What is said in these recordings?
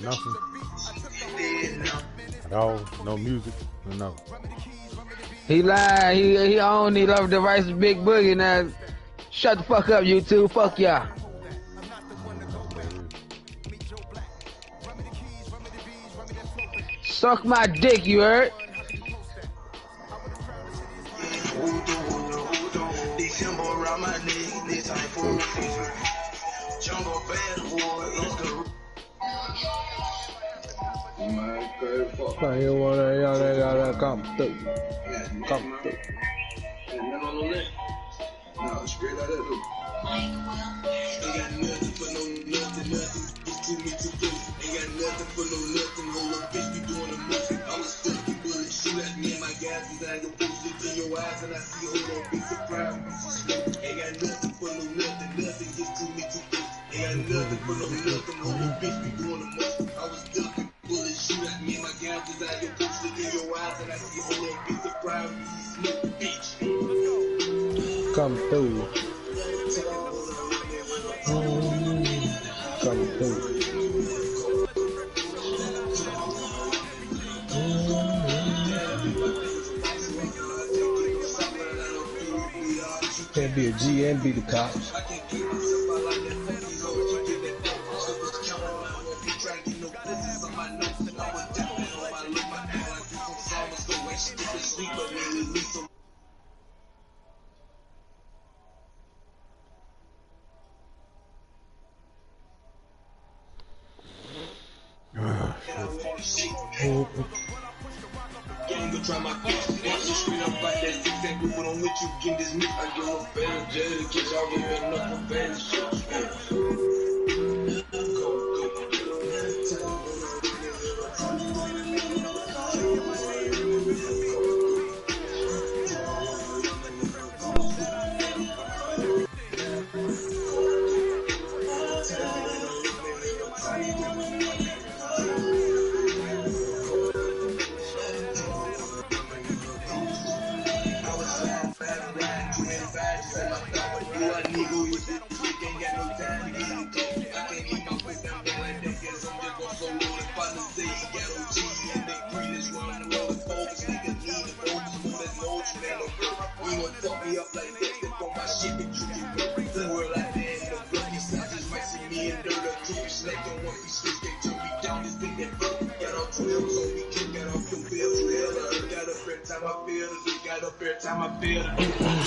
Nothing. At all. No music. No. He lied. He only loved devices. Big Boogie. Now, shut the fuck up, you two. Fuck y'all. Suck my dick, you heard? You wanna come through. Come through. No, straight out of it. Ain't got nothing for no nothing. It's too me to do. Ain't got nothing for no nothing. Hold up, bitch, be doing a nothing. I was stuck in bullets. Shoot at me and my guys. Cause I can push it in your eyes and I see hold on, big surprise. Ain't got nothing for no nothing. Nothing gets to me to do. Ain't got nothing for no nothing. Hold up, bitch, be doing a nothing. I was stuck in bullets. Shoot at me and my guys. Cause I can push it in your eyes and I see hold on, big surprise. Smoke, bitch. Come through. Come through. Can't be a G and be the cops. Try my best. Once you straight up like that 6 and group on which you get this mix. I give a better jail, get y'all giving up a better shit.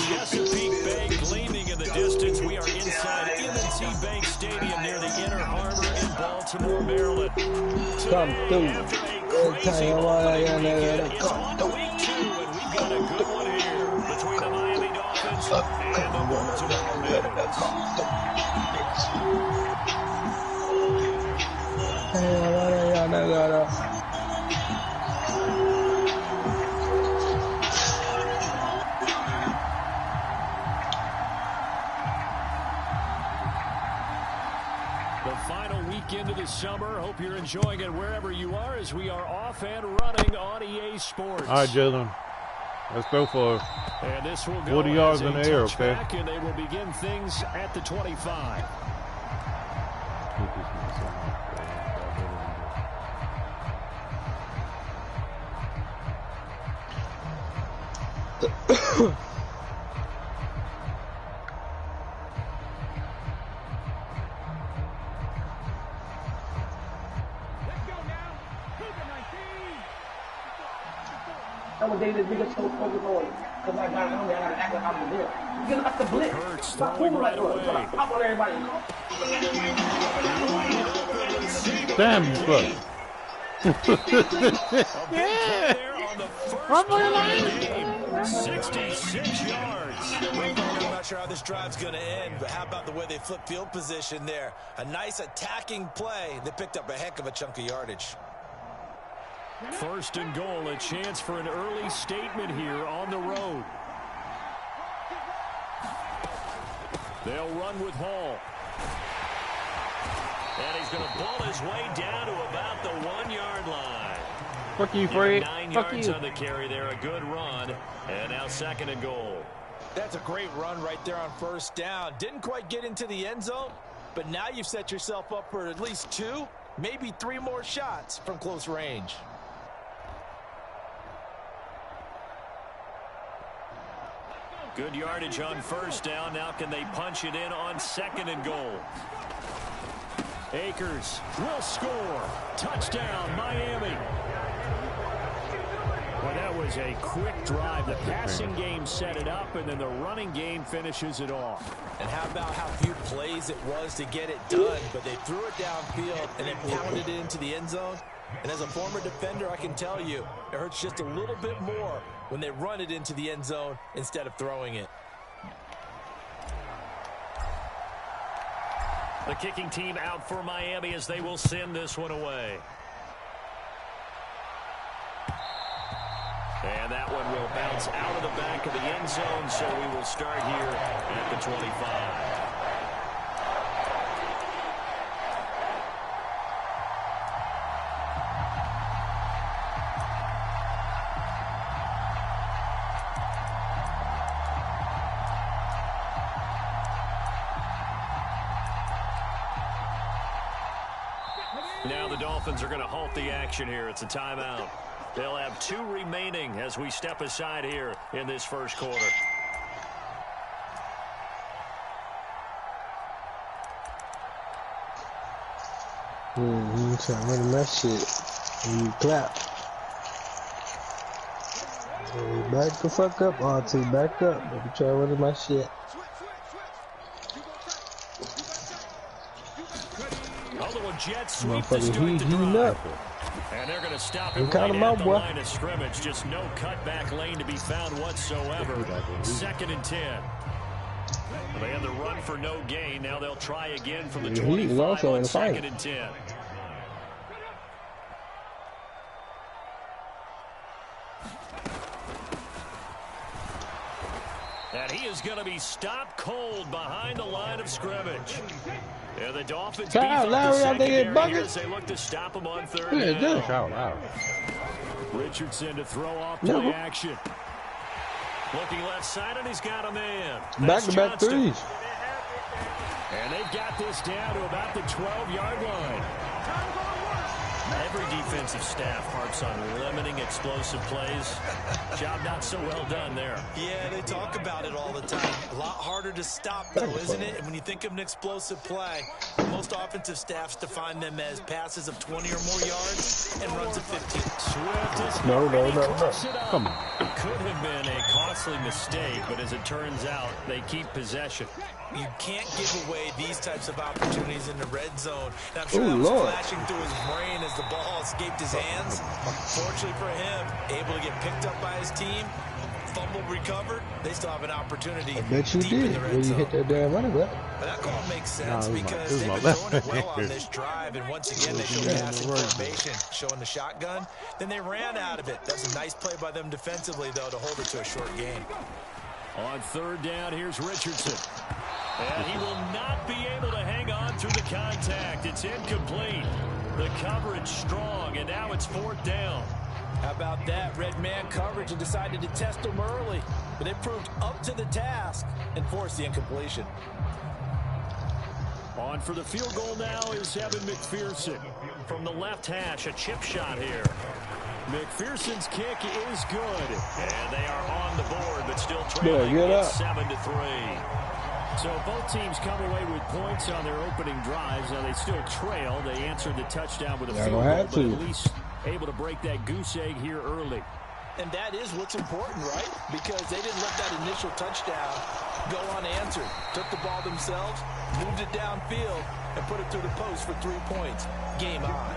Chesapeake Bay gleaming in the distance. We are inside M&T Bank Stadium near the Inner Harbor in Baltimore, Maryland. Come through. After a crazy opening weekend, it's on to week 2, and we've got a good one here between the Miami Dolphins and the Baltimore Ravens. Into the summer. Hope you're enjoying it wherever you are as we are off and running on EA Sports. All right, Jalen. Let's go for and this will go 40 yards in the air, okay? And they will begin things at the 25. This nigga so focused on because I got hungry, I gotta act like I'm the blitz. You got the blitz. Hurts throwing right away. Hop on everybody. damn, you fuck. Yeah. Run for your life. 66 yards. I'm not sure how this drive's going to end, but how about the way they flip field position there? A nice attacking play. They picked up a heck of a chunk of yardage. First and goal, a chance for an early statement here on the road. They'll run with Hall. And he's going to ball his way down to about the 1-yard line. Fuck you, Fred. 9 Fuck yards you. on the carry there, a good run. And now second and goal. That's a great run right there on first down. Didn't quite get into the end zone, but now you've set yourself up for at least 2, maybe 3 more shots from close range. Good yardage on first down. Now can they punch it in on 2nd and goal? Akers will score. Touchdown, Miami. Well, that was a quick drive. The passing game set it up, and then the running game finishes it off. And how about how few plays it was to get it done, but they threw it downfield and then pounded it into the end zone. And as a former defender, I can tell you, it hurts just a little bit more when they run it into the end zone instead of throwing it. The kicking team out for Miami as they will send this one away. And that one will bounce out of the back of the end zone, so we will start here at the 25. Now the Dolphins are going to halt the action here. It's a timeout. They'll have 2 remaining as we step aside here in this first quarter. You trying to run that shit and you clap. Hey, back the fuck up, RT. Back up. Let me try running my shit. Jets sweep to start the drive. And they're going to stop it right at the line of scrimmage. Just no cutback lane to be found whatsoever. 2nd and 10. They had the run for no gain. Now they'll try again from the 25 on 2nd and 10. And he is going to be stopped cold behind the line of scrimmage. Yeah, the Dolphins beef up the secondary as they look to him on 3rd down. Richardson to throw off play action. Looking left side, and he's got a man. Back-to-back threes. And they've got this down to about the 12-yard line. Every defensive staff harps on limiting explosive plays. Job not so well done there. Yeah, they talk about it all the time. A lot harder to stop, though, isn't it? And when you think of an explosive play, most offensive staffs define them as passes of 20 or more yards and runs of 15. Swift is no. Come on. It could have been a costly mistake, but as it turns out, they keep possession. You can't give away these types of opportunities in the red zone. And I'm sure that was flashing through his brain as the ball escaped his hands. Fortunately for him, able to get picked up by his team, fumble recovered. They still have an opportunity. I bet you did when you hit that damn running back. But that call makes sense because they've been throwing it well on this drive. And once again, they showed passing formation, showing the shotgun. Then they ran out of it. That was a nice play by them defensively, though, to hold it to a short gain. On 3rd down, here's Richardson. And he will not be able to hang on through the contact. It's incomplete. The coverage strong, and now it's 4th down. How about that? Red man coverage and decided to test them early. But they proved up to the task and forced the incompletion. On for the field goal now is Evan McPherson. From the left hash, a chip shot here. McPherson's kick is good. And they are on the board, but still trailing at 7-3. So both teams come away with points on their opening drives. Now they still trail. They answered the touchdown with a field goal, but at least able to break that goose egg here early. And that is what's important, right? Because they didn't let that initial touchdown go unanswered. Took the ball themselves, moved it downfield, and put it through the post for 3 points. Game on.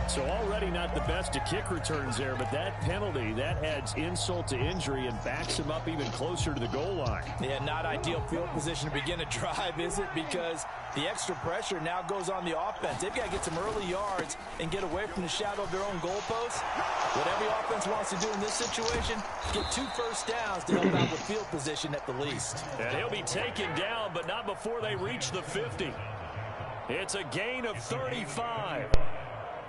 So already not the best to kick returns there, but that penalty, that adds insult to injury and backs him up even closer to the goal line. Yeah, not ideal field position to begin a drive, is it? Because the extra pressure now goes on the offense. They've got to get some early yards and get away from the shadow of their own goalposts. What every offense wants to do in this situation, get 2 first downs to help out with field position at the least. And he'll be taken down, but not before they reach the 50. It's a gain of 35.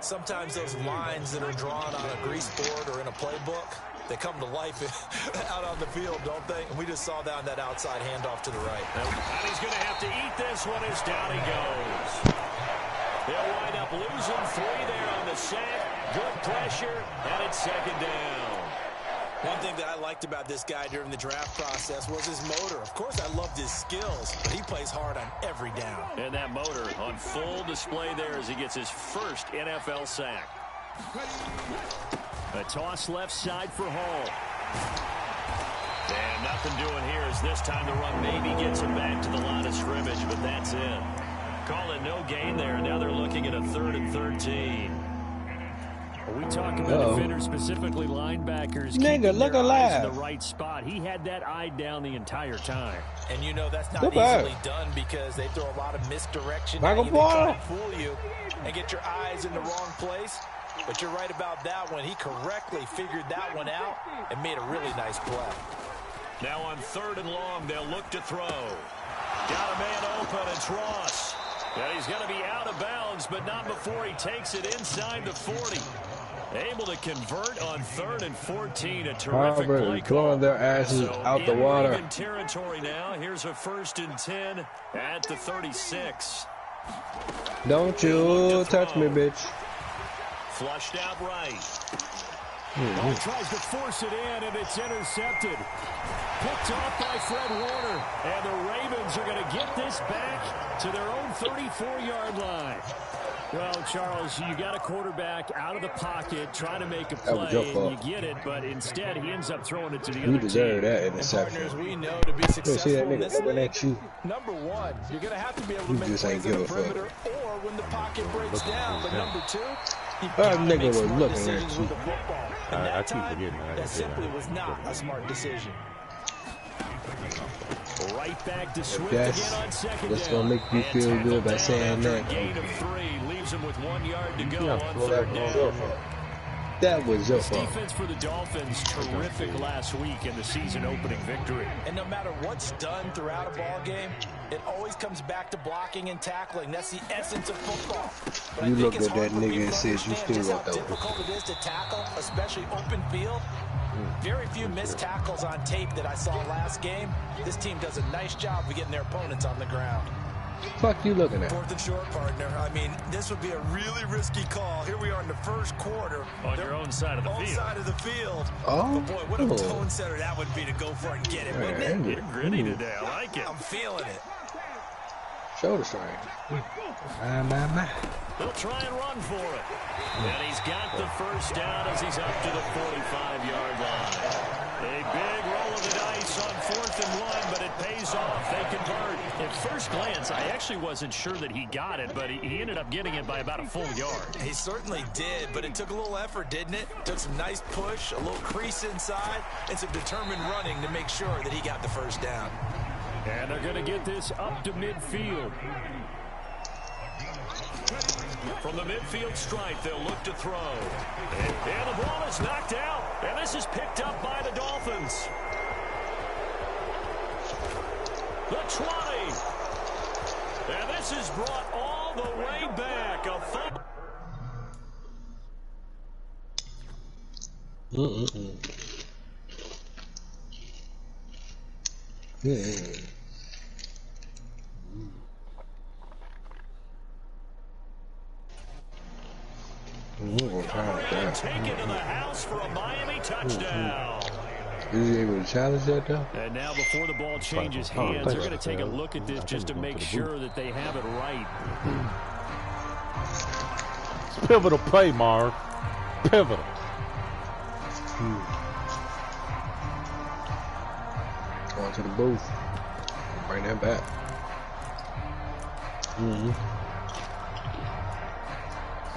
Sometimes those lines that are drawn on a grease board or in a playbook, they come to life out on the field, don't they? And we just saw that on that outside handoff to the right. And he's going to have to eat this one as down he goes. He'll wind up losing 3 there on the sack. Good pressure, and it's 2nd down. One thing that I liked about this guy during the draft process was his motor. Of course, I loved his skills, but he plays hard on every down. And that motor on full display there as he gets his first NFL sack. A toss left side for Hall. And nothing doing here as this time the run maybe gets him back to the line of scrimmage, but that's it. Call it no gain there. Now they're looking at a 3rd and 13. We talk about defenders, specifically linebackers. Nigga, look alive. In the right spot. He had that eye down the entire time. And you know that's not easily done because they throw a lot of misdirection at you. They try to fool you and get your eyes in the wrong place. But you're right about that one. He correctly figured that one out and made a really nice play. Now on 3rd and long, they'll look to throw. Got a man open, it's Ross. And he's going to be out of bounds, but not before he takes it inside the 40. Able to convert on 3rd and 14. A terrific play call. Blowing their asses out the water. In territory now. Here's a 1st and 10 at the 36. Don't you touch me, bitch. Flushed out right. Ball tries to force it in, and it's intercepted. Picked off by Fred Warner. And the Ravens are going to get this back to their own 34-yard line. Well, Charles, you got a quarterback out of the pocket trying to make a play, and you get it, but instead he ends up throwing it to the other team. You deserve that interception. Partners, we know to be successful see that in nigga this coming at you. Number one, you're going to have to be able to make just ain't plays in give the a perimeter or when the pocket breaks down. But number two, that nigga was looking at you. I keep forgetting that simply was not a smart decision. Right back to Swift again on 2nd down. That's gonna make you feel good by saying that. Gain of 3 leaves him with 1 yard to go on 3rd down. That was your fault. Defense for the Dolphins terrific last week in the season-opening victory. And no matter what's done throughout a ball game, it always comes back to blocking and tackling. That's the essence of football. But You I think looked it's at that hard for nigga people and to said you understand still just how got that one. difficult it is to tackle, especially open field. Very few missed tackles on tape that I saw last game. This team does a nice job of getting their opponents on the ground. Fuck you looking at? 4th and short, partner. I mean, this would be a really risky call. Here we are in the 1st quarter. On your own side of the field. Side of the field. Oh. But boy, what a tone setter that would be to go for it and get it, wouldn't it? You're gritty today. I like it. I'm feeling it. Shoulder strain. My. He'll try and run for it. And he's got the 1st down as he's up to the 45-yard line. A big roll of the dice on 4th and 1, but it pays off. They convert. At first glance, I actually wasn't sure that he got it, but he ended up getting it by about a full yard. He certainly did, but it took a little effort, didn't it? Took some nice push, a little crease inside, and some determined running to make sure that he got the 1st down. And they're going to get this up to midfield. From the midfield stripe, they'll look to throw. And the ball is knocked out. And this is picked up by the Dolphins. The 20. And this is brought all the way back. A fumble. Taken to the house for a Miami touchdown. Is he able to challenge that though? And now before the ball changes hands, they're going to take a look at this just to make sure that they have it right. It's pivotal play, Marv. Pivotal. Going to the booth. Bring that back.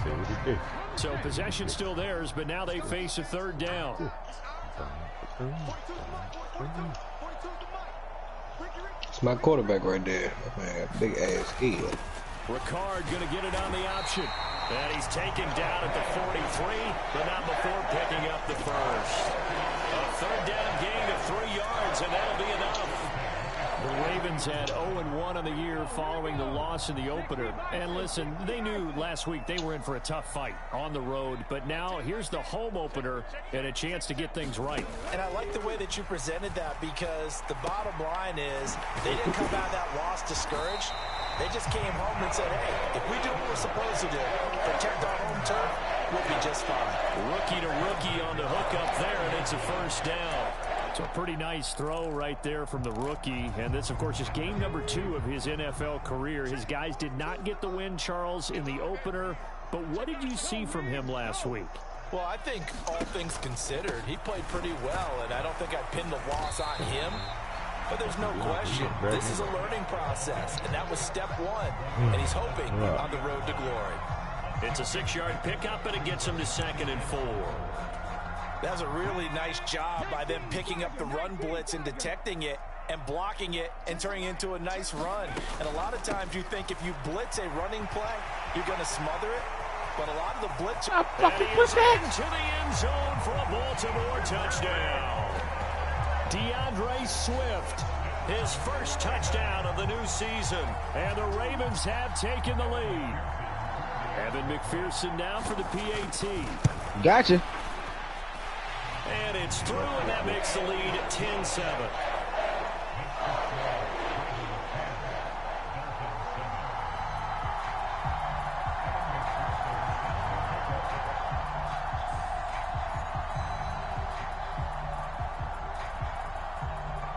See what he did. So possession still theirs, but now they face a 3rd down. It's my quarterback right there. Man, big ass head. Ricard going to get it on the option. And he's taken down at the 43, but not before picking up the 1st. A 3rd down gain of 3 yards, and that'll be enough. The Ravens had 0-1 on the year following the loss in the opener. And listen, they knew last week they were in for a tough fight on the road. But now here's the home opener and a chance to get things right. And I like the way that you presented that because the bottom line is they didn't come out of that loss discouraged. They just came home and said, hey, if we do what we're supposed to do, protect our home turf, we'll be just fine. Rookie to rookie on the hook up there, and it's a first down. So a pretty nice throw right there from the rookie. And this, of course, is game number 2 of his NFL career. His guys did not get the win, Charles, in the opener. But what did you see from him last week? Well, I think all things considered, he played pretty well, and I don't think I'd pin the loss on him. But there's no question, this is a learning process, and that was step 1, and he's hoping on the road to glory. It's a 6-yard pickup, and it gets him to 2nd and 4. That was a really nice job by them picking up the run blitz and detecting it and blocking it and turning it into a nice run. And a lot of times you think if you blitz a running play, you're going to smother it. But a lot of the blitz... And he is into the end zone for a Baltimore touchdown. DeAndre Swift, his first touchdown of the new season. And the Ravens have taken the lead. Evan McPherson now for the PAT. Gotcha. And it's through, and that makes the lead 10-7.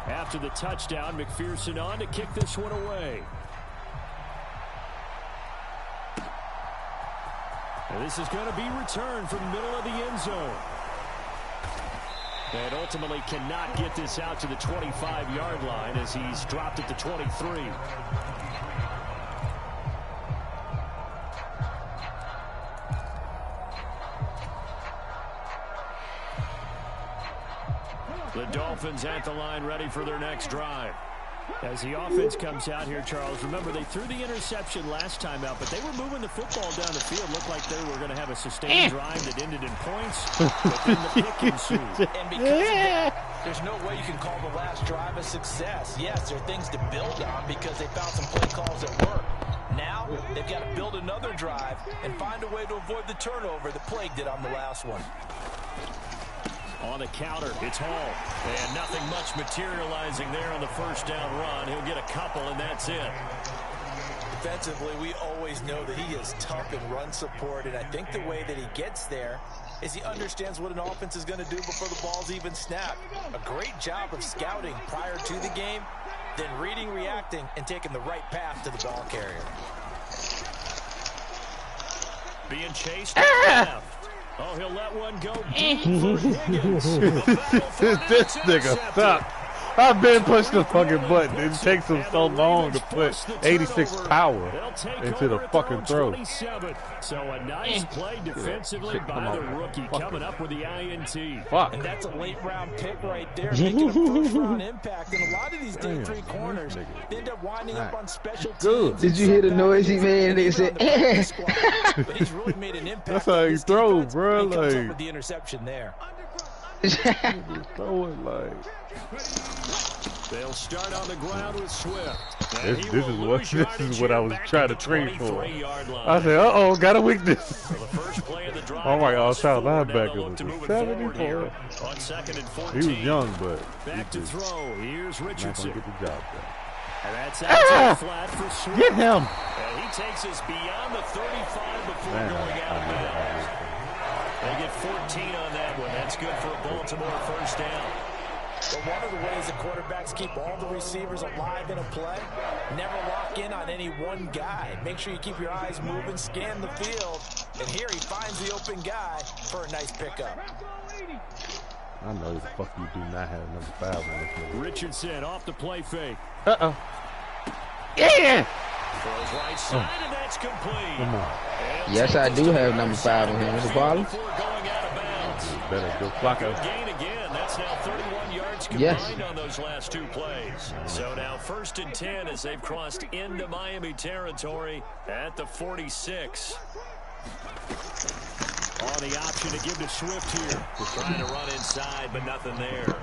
After the touchdown, McPherson on to kick this one away. And this is going to be returned from the middle of the end zone. And ultimately cannot get this out to the 25-yard line as he's dropped at the 23. The Dolphins at the line ready for their next drive. As the offense comes out here, Charles, remember they threw the interception last time out, but they were moving the football down the field. Looked like they were going to have a sustained drive that ended in points, but then the pick ensued. And because of that, there's no way you can call the last drive a success. Yes, there are things to build on because they found some play calls that work. Now, they've got to build another drive and find a way to avoid the turnover that plagued it on the last one. On the counter, it's Hall. And nothing much materializing there on the first down run. He'll get a couple, and that's it. Defensively, we always know that he is tough in run support, and I think the way that he gets there is he understands what an offense is going to do before the ball's even snapped. A great job of scouting prior to the game, then reading, reacting, and taking the right path to the ball carrier. Being chased left. Oh, he'll let one go deep for Higgins. This nigga, stop. I've been pushing the fucking button. It takes him so long to put 86 power into the fucking throw. So a nice play defensively by the rookie coming up with the INT. Fuck. And that's a late round pick right there, making a first round impact. And a lot of these day 3 corners they end up winding up on special teams. Did you hear the noise he made? They said, but he's really made an impact. That's how he throws, bro. Like, with the interception there. throwing like. They'll start on the ground with Swift. This is what I was trying to trade for. I said, uh-oh, got a weakness. Oh my God, outside linebacker was 74. On 2nd and 14. He was young, but back to throw. Here's Richardson. Get the job done. And that's out flat for Swift. Get him. And he takes us beyond the 35 before going out of bounds. They get 14 on that one. That's good for a Baltimore first down. But one of the ways the quarterbacks keep all the receivers alive in a play, never lock in on any one guy. Make sure you keep your eyes moving, scan the field, and here he finds the open guy for a nice pickup. I know the fuck you do not have number 5 on this movie. Richardson off the play fake. Uh-oh. Yeah! Throws right side, and that's complete. Come on. yes, I do have number 5 on him. Mr. Ballin. Better go Flacco. Gain again. That's now 31 yards combined on those last 2 plays. So now 1st and 10 as they've crossed into Miami territory at the 46. On the option to give to Swift here. Trying to run inside, but nothing there.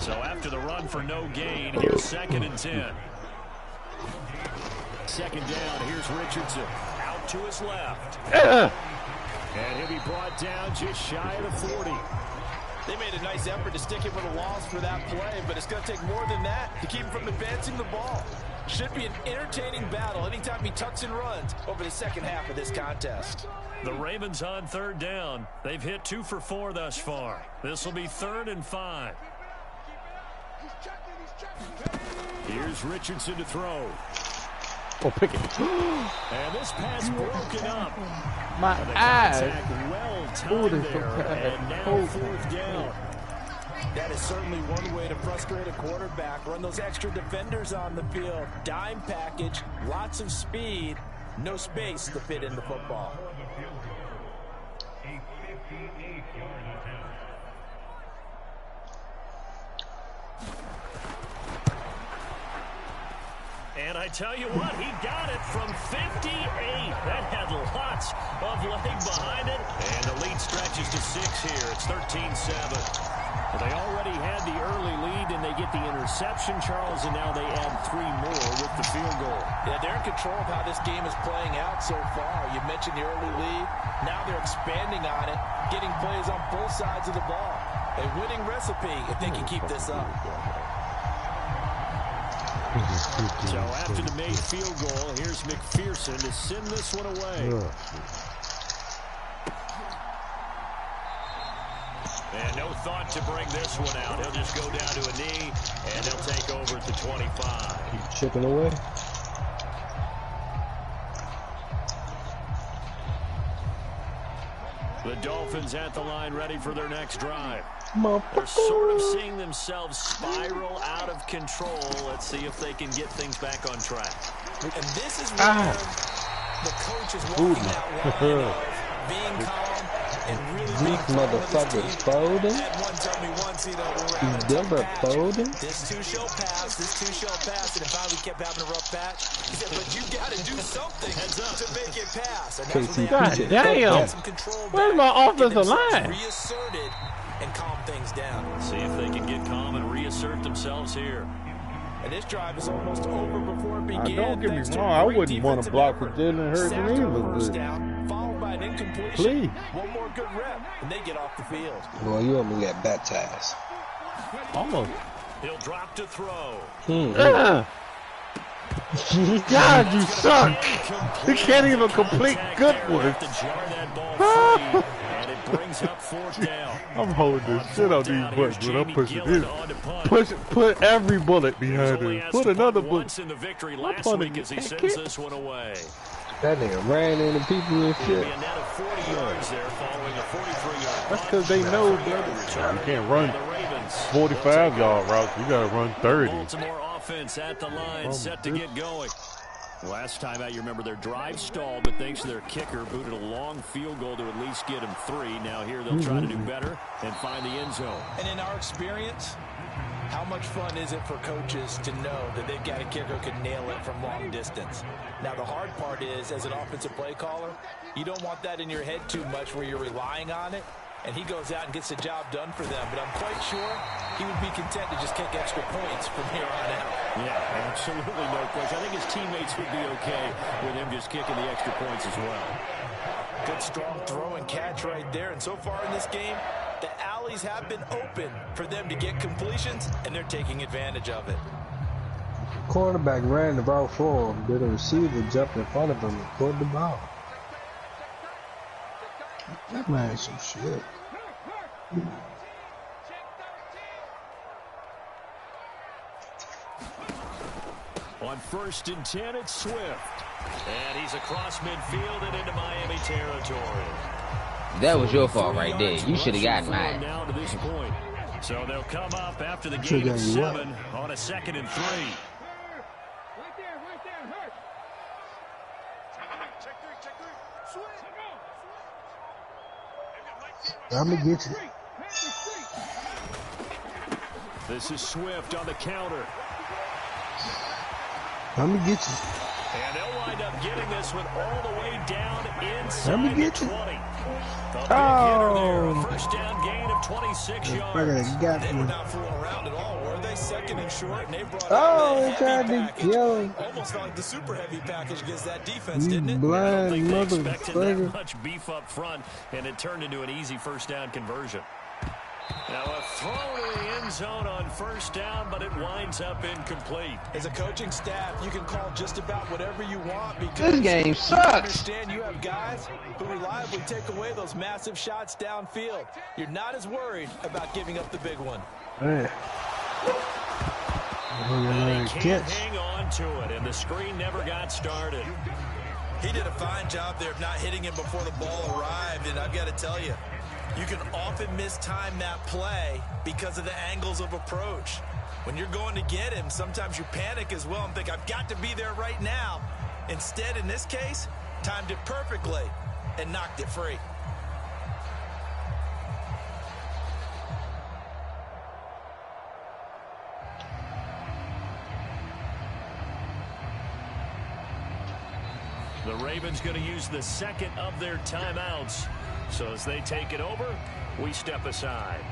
So after the run for no gain, here's 2nd and 10. 2nd down, here's Richardson. Out to his left. And he'll be brought down just shy of the 40. They made a nice effort to stick him with a loss for that play, but it's going to take more than that to keep him from advancing the ball. Should be an entertaining battle anytime he tucks and runs over the second half of this contest. The Ravens on third down. They've hit 2 for 4 thus far. This will be 3rd and 5. Here's Richardson to throw. Oh, pick it. And this pass broken up. My eyes. Well timed there. And now 4th down. That is certainly one way to frustrate a quarterback. Run those extra defenders on the field. Dime package, lots of speed, no space to fit in the football. And I tell you what, he got it from 58. That had lots of leg behind it. And the lead stretches to 6 here. It's 13-7. Well, they already had the early lead, and they get the interception, Charles, and now they add 3 more with the field goal. Yeah, they're in control of how this game is playing out so far. You mentioned the early lead. Now they're expanding on it, getting plays on both sides of the ball. A winning recipe if they can keep this up. So after the made field goal, here's McPherson to send this one away. And no thought to bring this one out. He'll just go down to a knee, and they'll take over at the 25. Keep chipping away. The Dolphins at the line ready for their next drive. They're sort of seeing themselves spiral out of control. Let's see if they can get things back on track. And this is where the coach is walking that line of being calm and really These motherfuckers folding. These Denver folding. This too shall pass. This too shall pass. And if I kept having a rough patch, he said, but you got to do something to make it pass. And that's what they damn. Where's my offensive line? Reasserted and calm things down. See if they can get calm and reassert themselves here. And this drive is almost over before it began. Don't get me wrong, I wouldn't want to block for Jalen Hurts either. Followed by an incompletion. Please. One more good rep, and they get off the field. Boy, you almost got baptized. Almost. He'll drop to throw. God, you suck. You can't even complete good ones. And it brings up 4th down. I'm holding this shit on these buttons when I'm pushing this. Put every bullet behind it. Put another bullet. In the victory last week as he sends this one away. That nigga ran into people and shit. A net of 40 yards there following a 43-yard. That's because they know, brother. You can't run 45-yard routes. You got to run 30. Baltimore offense at the line, set to get going. Last time out, you remember their drive stalled, but thanks to their kicker, booted a long field goal to at least get him 3. Now here they'll try to do better and find the end zone. And in our experience, how much fun is it for coaches to know that they've got a kicker who can nail it from long distance? Now, the hard part is, as an offensive play caller, you don't want that in your head too much where you're relying on it. And he goes out and gets the job done for them. But I'm quite sure he would be content to just kick extra points from here on out. Yeah, absolutely no question. I think his teammates would be okay with him just kicking the extra points as well. Good strong throw and catch right there. And so far in this game, the alleys have been open for them to get completions, and they're taking advantage of it. Quarterback ran the route for him. Then the receiver jumped in front of him and caught the ball. That man's some shit. On 1st and 10, it's Swift. And he's across midfield and into Miami territory. That was your fault right there. You should have gotten mine. Now to this point. So they'll come up after the game of 7 on a 2nd and 3. I'm gonna get you. This is Swift on the counter. I'm gonna get you. And they'll wind up getting this one all the way down inside I'm gonna get the you. 20. Oh! First down gain of 26 yards. They were not fooling around at all, were they? 2nd and short, and they brought Oh, tried to kill. almost like the super heavy package against that defense, didn't it? Blind They expected that motherfucker. much beef up front, and it turned into an easy 1st down conversion. Now a throw to the end zone on first down, but it winds up incomplete. As a coaching staff, you can call just about whatever you want because This game sucks. you understand you have guys who reliably take away those massive shots downfield. You're not as worried about giving up the big one. Man. And he can't hang on to it, and the screen never got started. He did a fine job there of not hitting him before the ball arrived, and I've got to tell you, you can often mistime that play because of the angles of approach. When you're going to get him, sometimes you panic as well and think, I've got to be there right now. Instead, in this case, timed it perfectly and knocked it free. The Ravens going to use the second of their timeouts. So as they take it over, we step aside.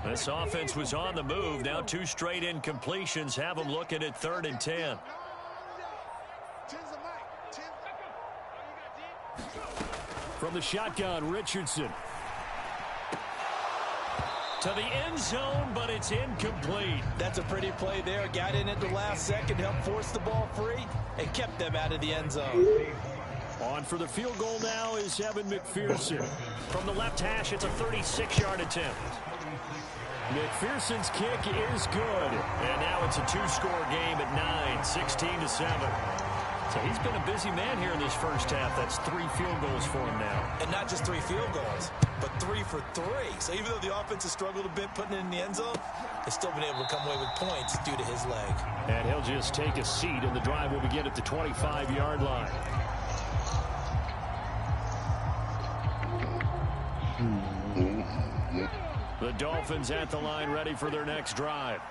This offense was on the move. Now 2 straight incompletions have them looking at 3rd and 10. From the shotgun, Richardson. To the end zone, but it's incomplete. That's a pretty play there. Got in at the last second, helped force the ball free, and kept them out of the end zone. On for the field goal now is Evan McPherson. From the left hash, it's a 36-yard attempt. McPherson's kick is good. And now it's a 2-score game at 9, 16-7. So he's been a busy man here in this first half. That's 3 field goals for him now. And not just 3 field goals, but 3 for 3. So even though the offense has struggled a bit putting it in the end zone, they've still been able to come away with points due to his leg. And he'll just take a seat, and the drive will begin at the 25-yard line. The Dolphins at the line ready for their next drive.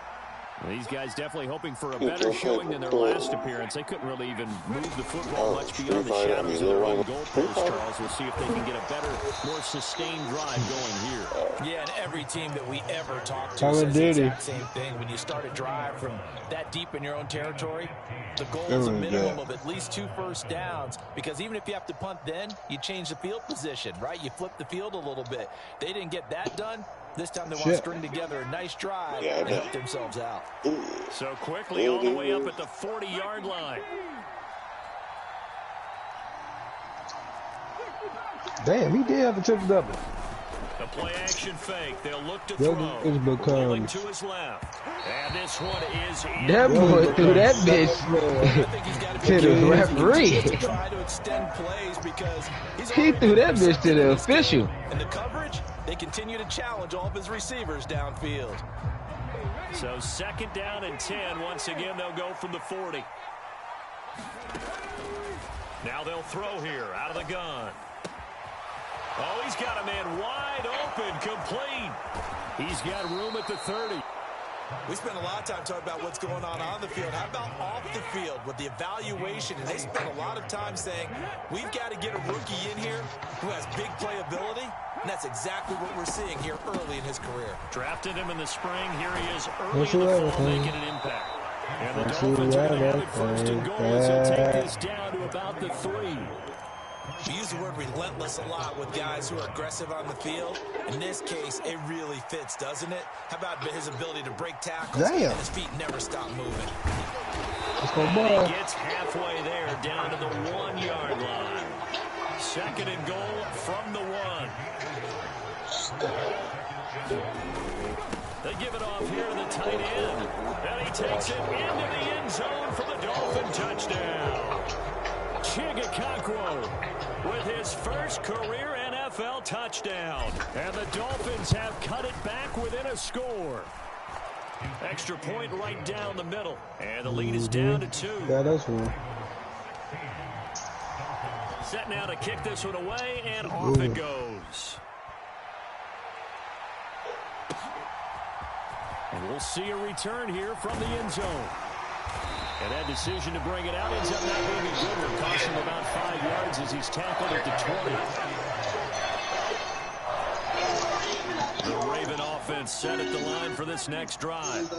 These guys definitely hoping for a better showing than their last appearance. They couldn't really even move the football much beyond the shadows of their own goalpost, Charles. We'll see if they can get a better, more sustained drive going here. Yeah, and every team that we ever talk to says the exact same thing. When you start a drive from that deep in your own territory, the goal is a minimum of at least 2 first downs, because even if you have to punt then, you change the field position, right? You flip the field a little bit. They didn't get that done. This time they want to string together a nice drive and help themselves out. So quickly all the way up at the 40-yard line. Damn, he did have a triple-double. The play action fake. They'll look to throw. Rolling to his left. And this one is in. That boy threw that bitch to the referee. He threw that bitch to the official. And the coverage, they continue to challenge all of his receivers downfield. So 2nd down and 10. Once again, they'll go from the 40. Now they'll throw here out of the gun. Oh, he's got a man wide open, complete. He's got room at the 30. We spent a lot of time talking about what's going on the field. How about off the field with the evaluation? And they spent a lot of time saying, we've got to get a rookie in here who has big playability. And that's exactly what we're seeing here early in his career. Drafted him in the spring. Here he is early in the fall making an impact. And the Dolphins are going to have it 1st and goal as they'll take this down to about the 3. We use the word relentless a lot with guys who are aggressive on the field. In this case, it really fits, doesn't it? How about his ability to break tackles and his feet never stop moving? And he gets halfway there, down to the 1-yard line. 2nd and goal from the 1. They give it off here to the tight end. And he takes it into the end zone for the Dolphin touchdown. Chigakakwo with his first career NFL touchdown. And the Dolphins have cut it back within a score. Extra point right down the middle. And the lead is down to 2. Yeah, that's one. Set now to kick this one away, and off it goes. And we'll see a return here from the end zone. And that decision to bring it out ends up not being a good one, costing him about 5 yards as he's tackled at the 20. The Raven offense set at the line for this next drive.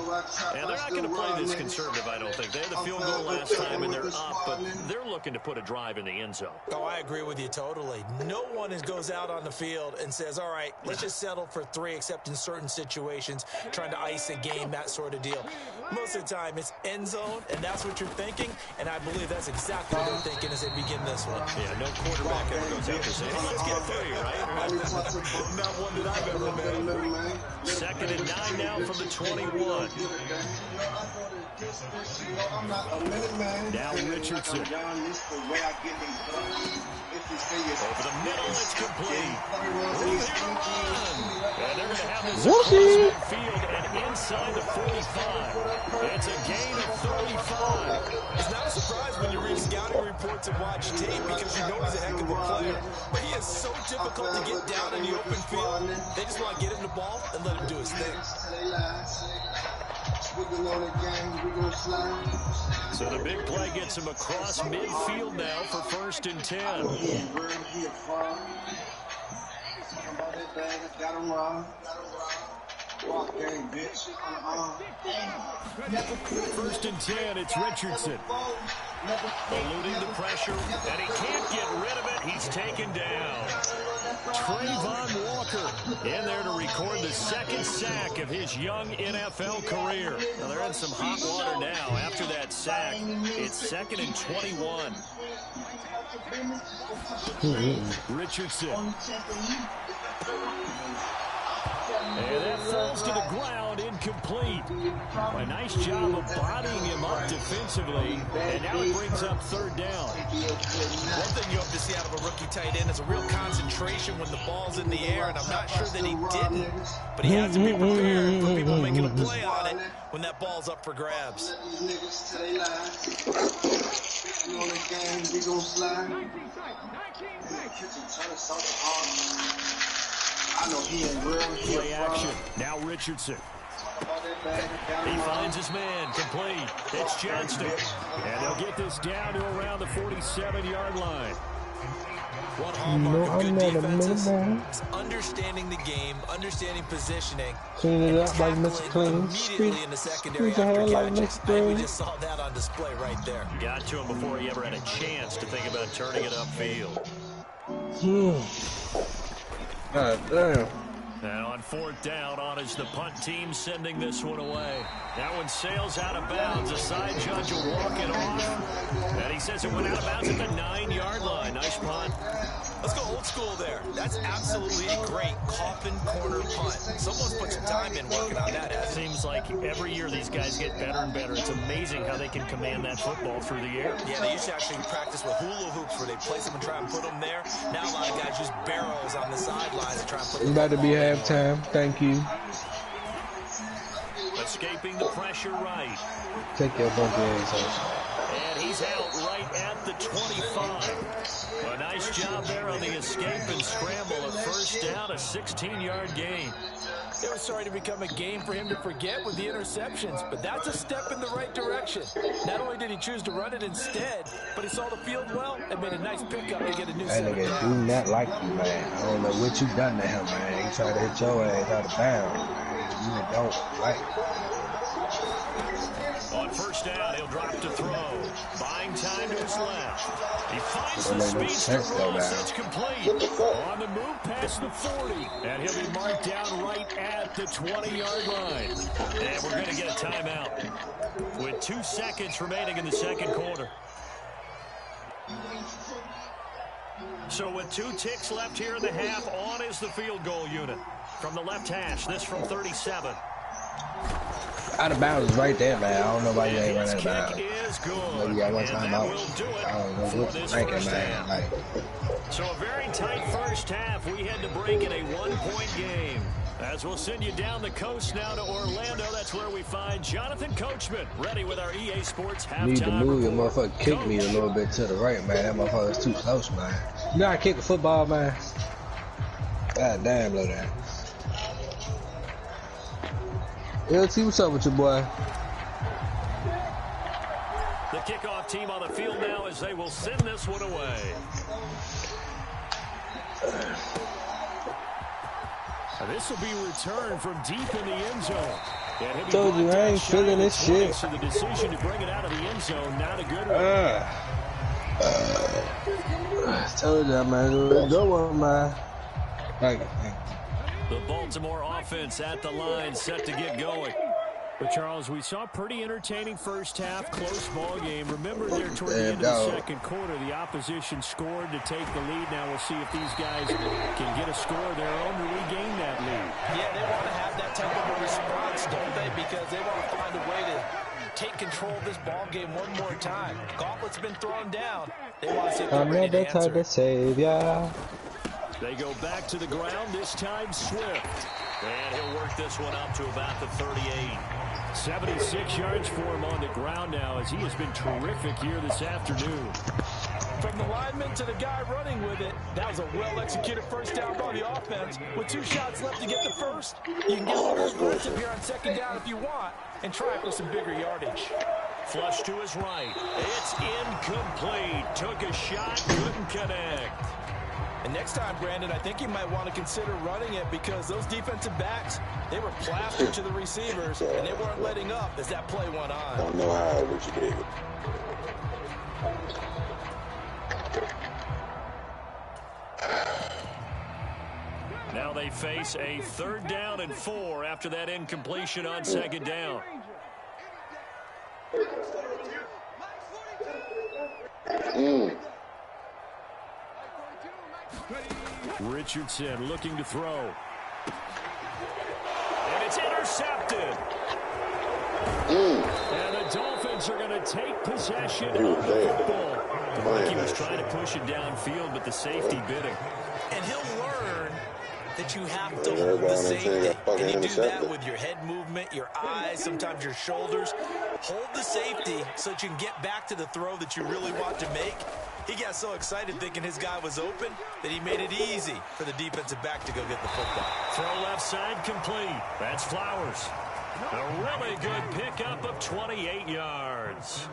And they're not going to play this conservative, I don't think. They had the field goal last time, and they're up, but they're looking to put a drive in the end zone. Oh, I agree with you totally. No one goes out on the field and says, all right, let's just settle for 3, except in certain situations, trying to ice a game, that sort of deal. Most of the time, it's end zone, and that's what you're thinking, and I believe that's exactly what they're thinking as they begin this one. Yeah, no quarterback ever goes out there saying, hey, let's get 3, right? Not one that I've ever met. 2nd and 9 now from the 21. Now Richardson. Over the middle, it's complete. And they're going to have this across midfield and inside the 45. It's a gain of 35. It's not a surprise when you read scouting reports and watch tape because you know he's a heck of a player. But he is so difficult to get down in the open field. They just want to get him the ball and let him do his thing. So the big play gets him across midfield now for 1st and 10. First and 10, it's Richardson. Eluding the pressure, and he can't get rid of it. He's taken down. Trayvon Walker in there to record the 2nd sack of his young NFL career. Now they're in some hot water now. After that sack, it's 2nd and 21. Richardson. And that falls to the ground, incomplete. A nice job of bodying him up defensively, and now he brings up 3rd down. One thing you hope to see out of a rookie tight end is a real concentration when the ball's in the air, and I'm not sure that he didn't, but he has to be prepared for people making a play on it when that ball's up for grabs. Play action. Now Richardson. He finds his man. Complete. It's Johnston. And they'll get this down to around the 47-yard line. One hallmark of good defenses is understanding the game, understanding positioning, Clean it up like Mr. Clean. immediately in the secondary Squeeze after like catches. Mr. I think we Clean. just saw that on display right there. Got to him before he ever had a chance to think about turning it upfield. God damn. And on 4th down, on is the punt team sending this one away. That one sails out of bounds. The side judge will walk it off. And he says it went out of bounds at the 9-yard line. Nice punt. Let's go old school there. That's absolutely a great coffin corner punt. Someone's put some time in working on that. It seems like every year these guys get better and better. It's amazing how they can command that football through the air. Yeah, they used to actually practice with hula hoops where they place them and try and put them there. Now a lot of guys use barrels on the sidelines to try and put them. It's about to be halftime. Thank you. Escaping the pressure right. Take your funky ass out. And he's out right at the 25. A nice job there on the escape and scramble. A 1st down, a 16-yard gain. It was starting to become a game for him to forget with the interceptions, but that's a step in the right direction. Not only did he choose to run it instead, but he saw the field well and made a nice pickup to get a new That set of nigga do downs. not like you, man. I don't know what you done to him, man. He tried to hit your ass out of bounds, man. You don't like. On 1st down, he'll drop to throw. Buying time to his left. He finds the speedster Ross. It's complete. On the move past the 40. And he'll be marked down right at the 20-yard line. And we're going to get a timeout with 2 seconds remaining in the 2nd quarter. So with 2 ticks left here in the half, on is the field goal unit. From the left hash, this from 37. Out of bounds is right there, man. I don't know why you ain't running out of bounds. Is good. Maybe you got one And time that out. will do it I don't know for what's this ranking, 1st man. half. Like, So a very tight 1st half. We had to break in a 1-point game. As we'll send you down the coast now to Orlando. That's where we find Jonathan Coachman ready with our EA Sports halftime need to move your report. motherfucker kick me a little bit to the right, man. That motherfucker's too close, man. You know I kick the football, man. God damn, look at that. LT, what's up with your boy? The kickoff team on the field now as they will send this one away. This will be returned from deep in the end zone. Told you I ain't feeling this shit. So the decision to bring it out of the end zone, not a good one. Told you, man. Go on, man. Thank you. The Baltimore offense at the line, set to get going. But Charles, we saw a pretty entertaining first half, close ball game. Remember there toward the end of the second quarter, the opposition scored to take the lead. Now we'll see if these guys can get a score of their own to regain that lead. Yeah, they want to have that type of a response, don't they? Because they want to find a way to take control of this ball game one more time. Gauntlet's been thrown down. They want to see if they're ready to answer. To save ya. They go back to the ground, this time Swift. And he'll work this one up to about the 38. 76 yards for him on the ground now as he has been terrific here this afternoon. From the lineman to the guy running with it, that was a well-executed first down by the offense. With 2 shots left to get the first, you can get a little aggressive here on second down if you want and try for some bigger yardage. Flush to his right. It's incomplete. Took a shot, couldn't connect. And next time, Brandon, I think you might want to consider running it because those defensive backs, they were plastered to the receivers, and they weren't letting up as that play went on. I don't know how, but you did it. Now they face a 3rd down and 4 after that incompletion on second down. Richardson looking to throw. And it's intercepted. And the Dolphins are going to take possession of the football. He was trying to push it downfield, but the safety bit him. And he'll learn that you have to hold the safety. And you do that with your head movement, your eyes, sometimes your shoulders. Hold the safety so that you can get back to the throw that you really want to make. He got so excited thinking his guy was open that he made it easy for the defensive back to go get the football. Throw left side complete. That's Flowers. A really good pickup of 28 yards.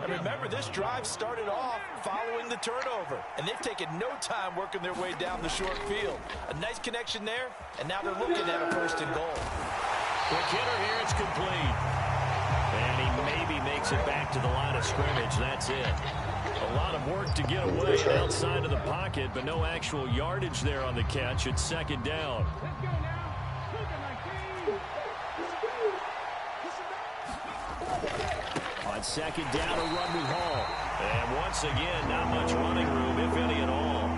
And remember, this drive started off following the turnover, and they've taken no time working their way down the short field. A nice connection there, and now they're looking at a 1st and goal. Quick hitter here, it's complete. And he maybe makes it back to the line of scrimmage. That's it. A lot of work to get away outside of the pocket, but no actual yardage there on the catch. It's 2nd down. On 2nd down, a run with Hall. And once again, not much running room, if any at all.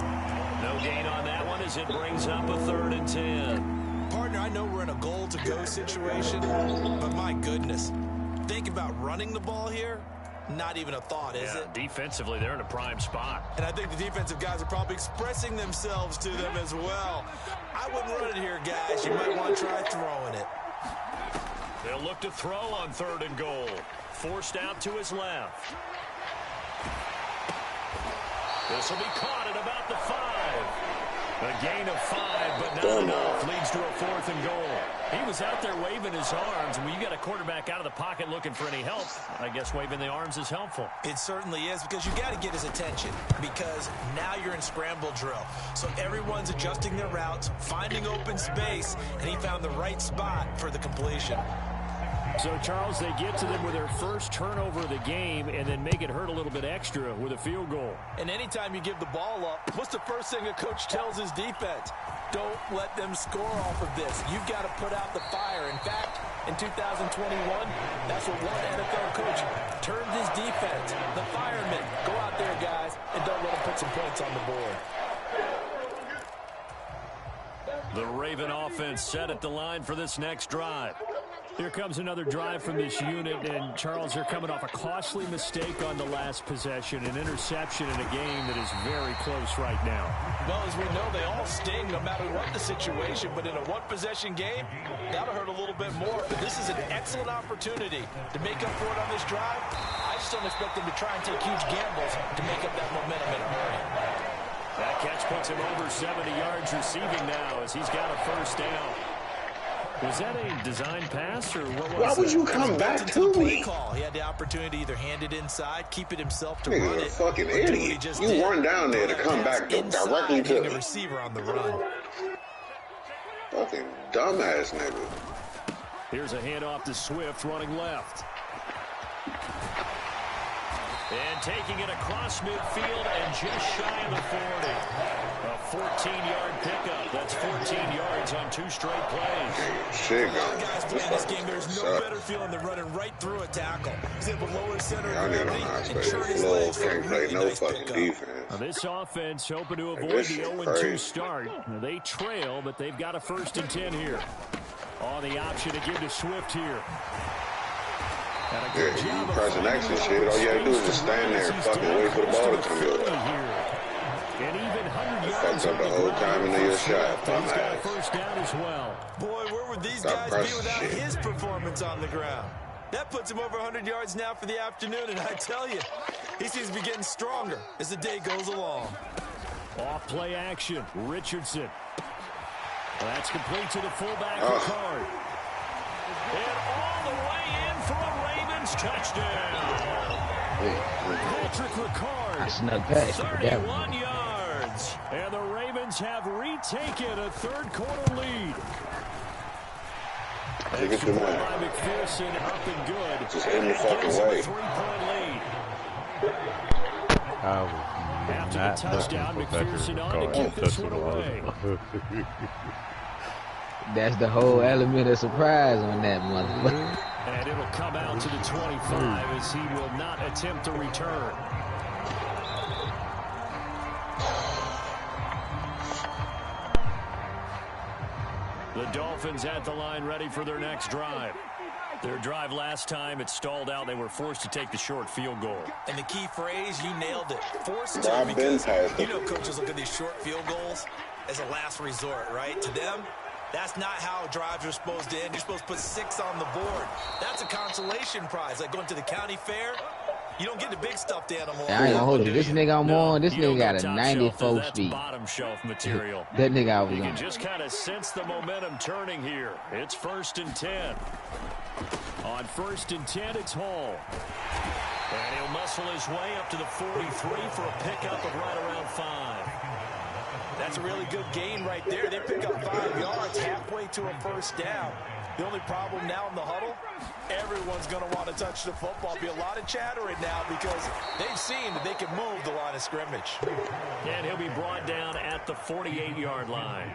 No gain on that one as it brings up a 3rd and 10. Partner, I know we're in a goal-to-go situation, but my goodness. Think about running the ball here. Not even a thought, is it? Defensively, they're in a prime spot. And I think the defensive guys are probably expressing themselves to them as well. I wouldn't run it here, guys. You might want to try throwing it. They'll look to throw on 3rd and goal. Forced out to his left. This will be caught at about the 5. A gain of 5, but not enough. Leads to a 4th and goal. He was out there waving his arms. When you got a quarterback out of the pocket looking for any help, I guess waving the arms is helpful. It certainly is, because you got to get his attention, because now you're in scramble drill. So everyone's adjusting their routes, finding open space, and he found the right spot for the completion. So, Charles, they get to them with their first turnover of the game and then make it hurt a little bit extra with a field goal. And anytime you give the ball up, what's the first thing a coach tells his defense? Don't let them score off of this. You've got to put out the fire. In fact, in 2021, that's what one NFL coach termed his defense. The firemen. Go out there, guys, and don't let them put some points on the board. The Raven offense set at the line for this next drive. Here comes another drive from this unit, and Charles, they're coming off a costly mistake on the last possession, an interception in a game that is very close right now. Well, as we know, they all sting no matter what the situation, but in a one-possession game, that'll hurt a little bit more. But this is an excellent opportunity to make up for it on this drive. I just don't expect them to try and take huge gambles to make up that momentum in a hurry. That catch puts him over 70 yards receiving now as he's got a 1st down. Was that a design pass, or what was Why would you come back to me? He had the opportunity to either hand it inside, keep it himself to Nigga, run a it. fucking idiot. You run down there to come back directly to the me. receiver on the run. Fucking dumbass nigga. Here's a handoff to Swift running left. And taking it across midfield and just shy of the 40. A 14-yard pickup. That's 14 yards on 2 straight plays. Shit, guys playing this game, there's no better feeling than running right through a tackle. He's able to lower center y'all niggas don't know how to play this low, can't play no fucking defense. Now this offense hoping to avoid the 0-2 start. Now they trail, but they've got a 1st and 10 here. On the option to give to Swift here. Yeah, you pressing X and shit. All you gotta do is just stand there and fucking wait for the ball to come your way. And even 100 yards fucked up the whole time into your shot. He's got a 1st down as well. Boy, where would these guys be without his performance on the ground? That puts him over 100 yards now for the afternoon, and I tell you, he seems to be getting stronger as the day goes along. Off play action, Richardson. That's complete to the fullback, Ricard. And all the way in for a Ravens touchdown. Patrick Ricard, I snuck past 31 yards. And the Ravens have retaken a 3rd quarter lead. Take it to the way. McPherson up and good. Just in the fucking way. 3-point lead. After the touchdown, McPherson on to keep this one away. That's the whole element of surprise on that motherfucker. And it'll come out to the 25 as he will not attempt to return. The Dolphins at the line ready for their next drive. Their drive last time, it stalled out. They were forced to take the short field goal. And the key phrase, you nailed it. Forced to, because you know coaches look at these short field goals as a last resort, right? To them, that's not how drives are supposed to end. You're supposed to put 6 on the board. That's a consolation prize. Like going to the county fair, you don't get the big stuffed animal. I ain't gonna hold you. This nigga I'm on, this nigga got a 94 that's speed. Bottom shelf material. That nigga I was You on. can just kind of sense the momentum turning here. It's 1st and 10. On 1st and 10, it's Hall. And he'll muscle his way up to the 43 for a pickup of right around 5. That's a really good gain right there. They pick up 5 yards halfway to a 1st down. The only problem now in the huddle, everyone's going to want to touch the football. Be a lot of chattering now because they've seen that they can move the line of scrimmage. And he'll be brought down at the 48-yard line.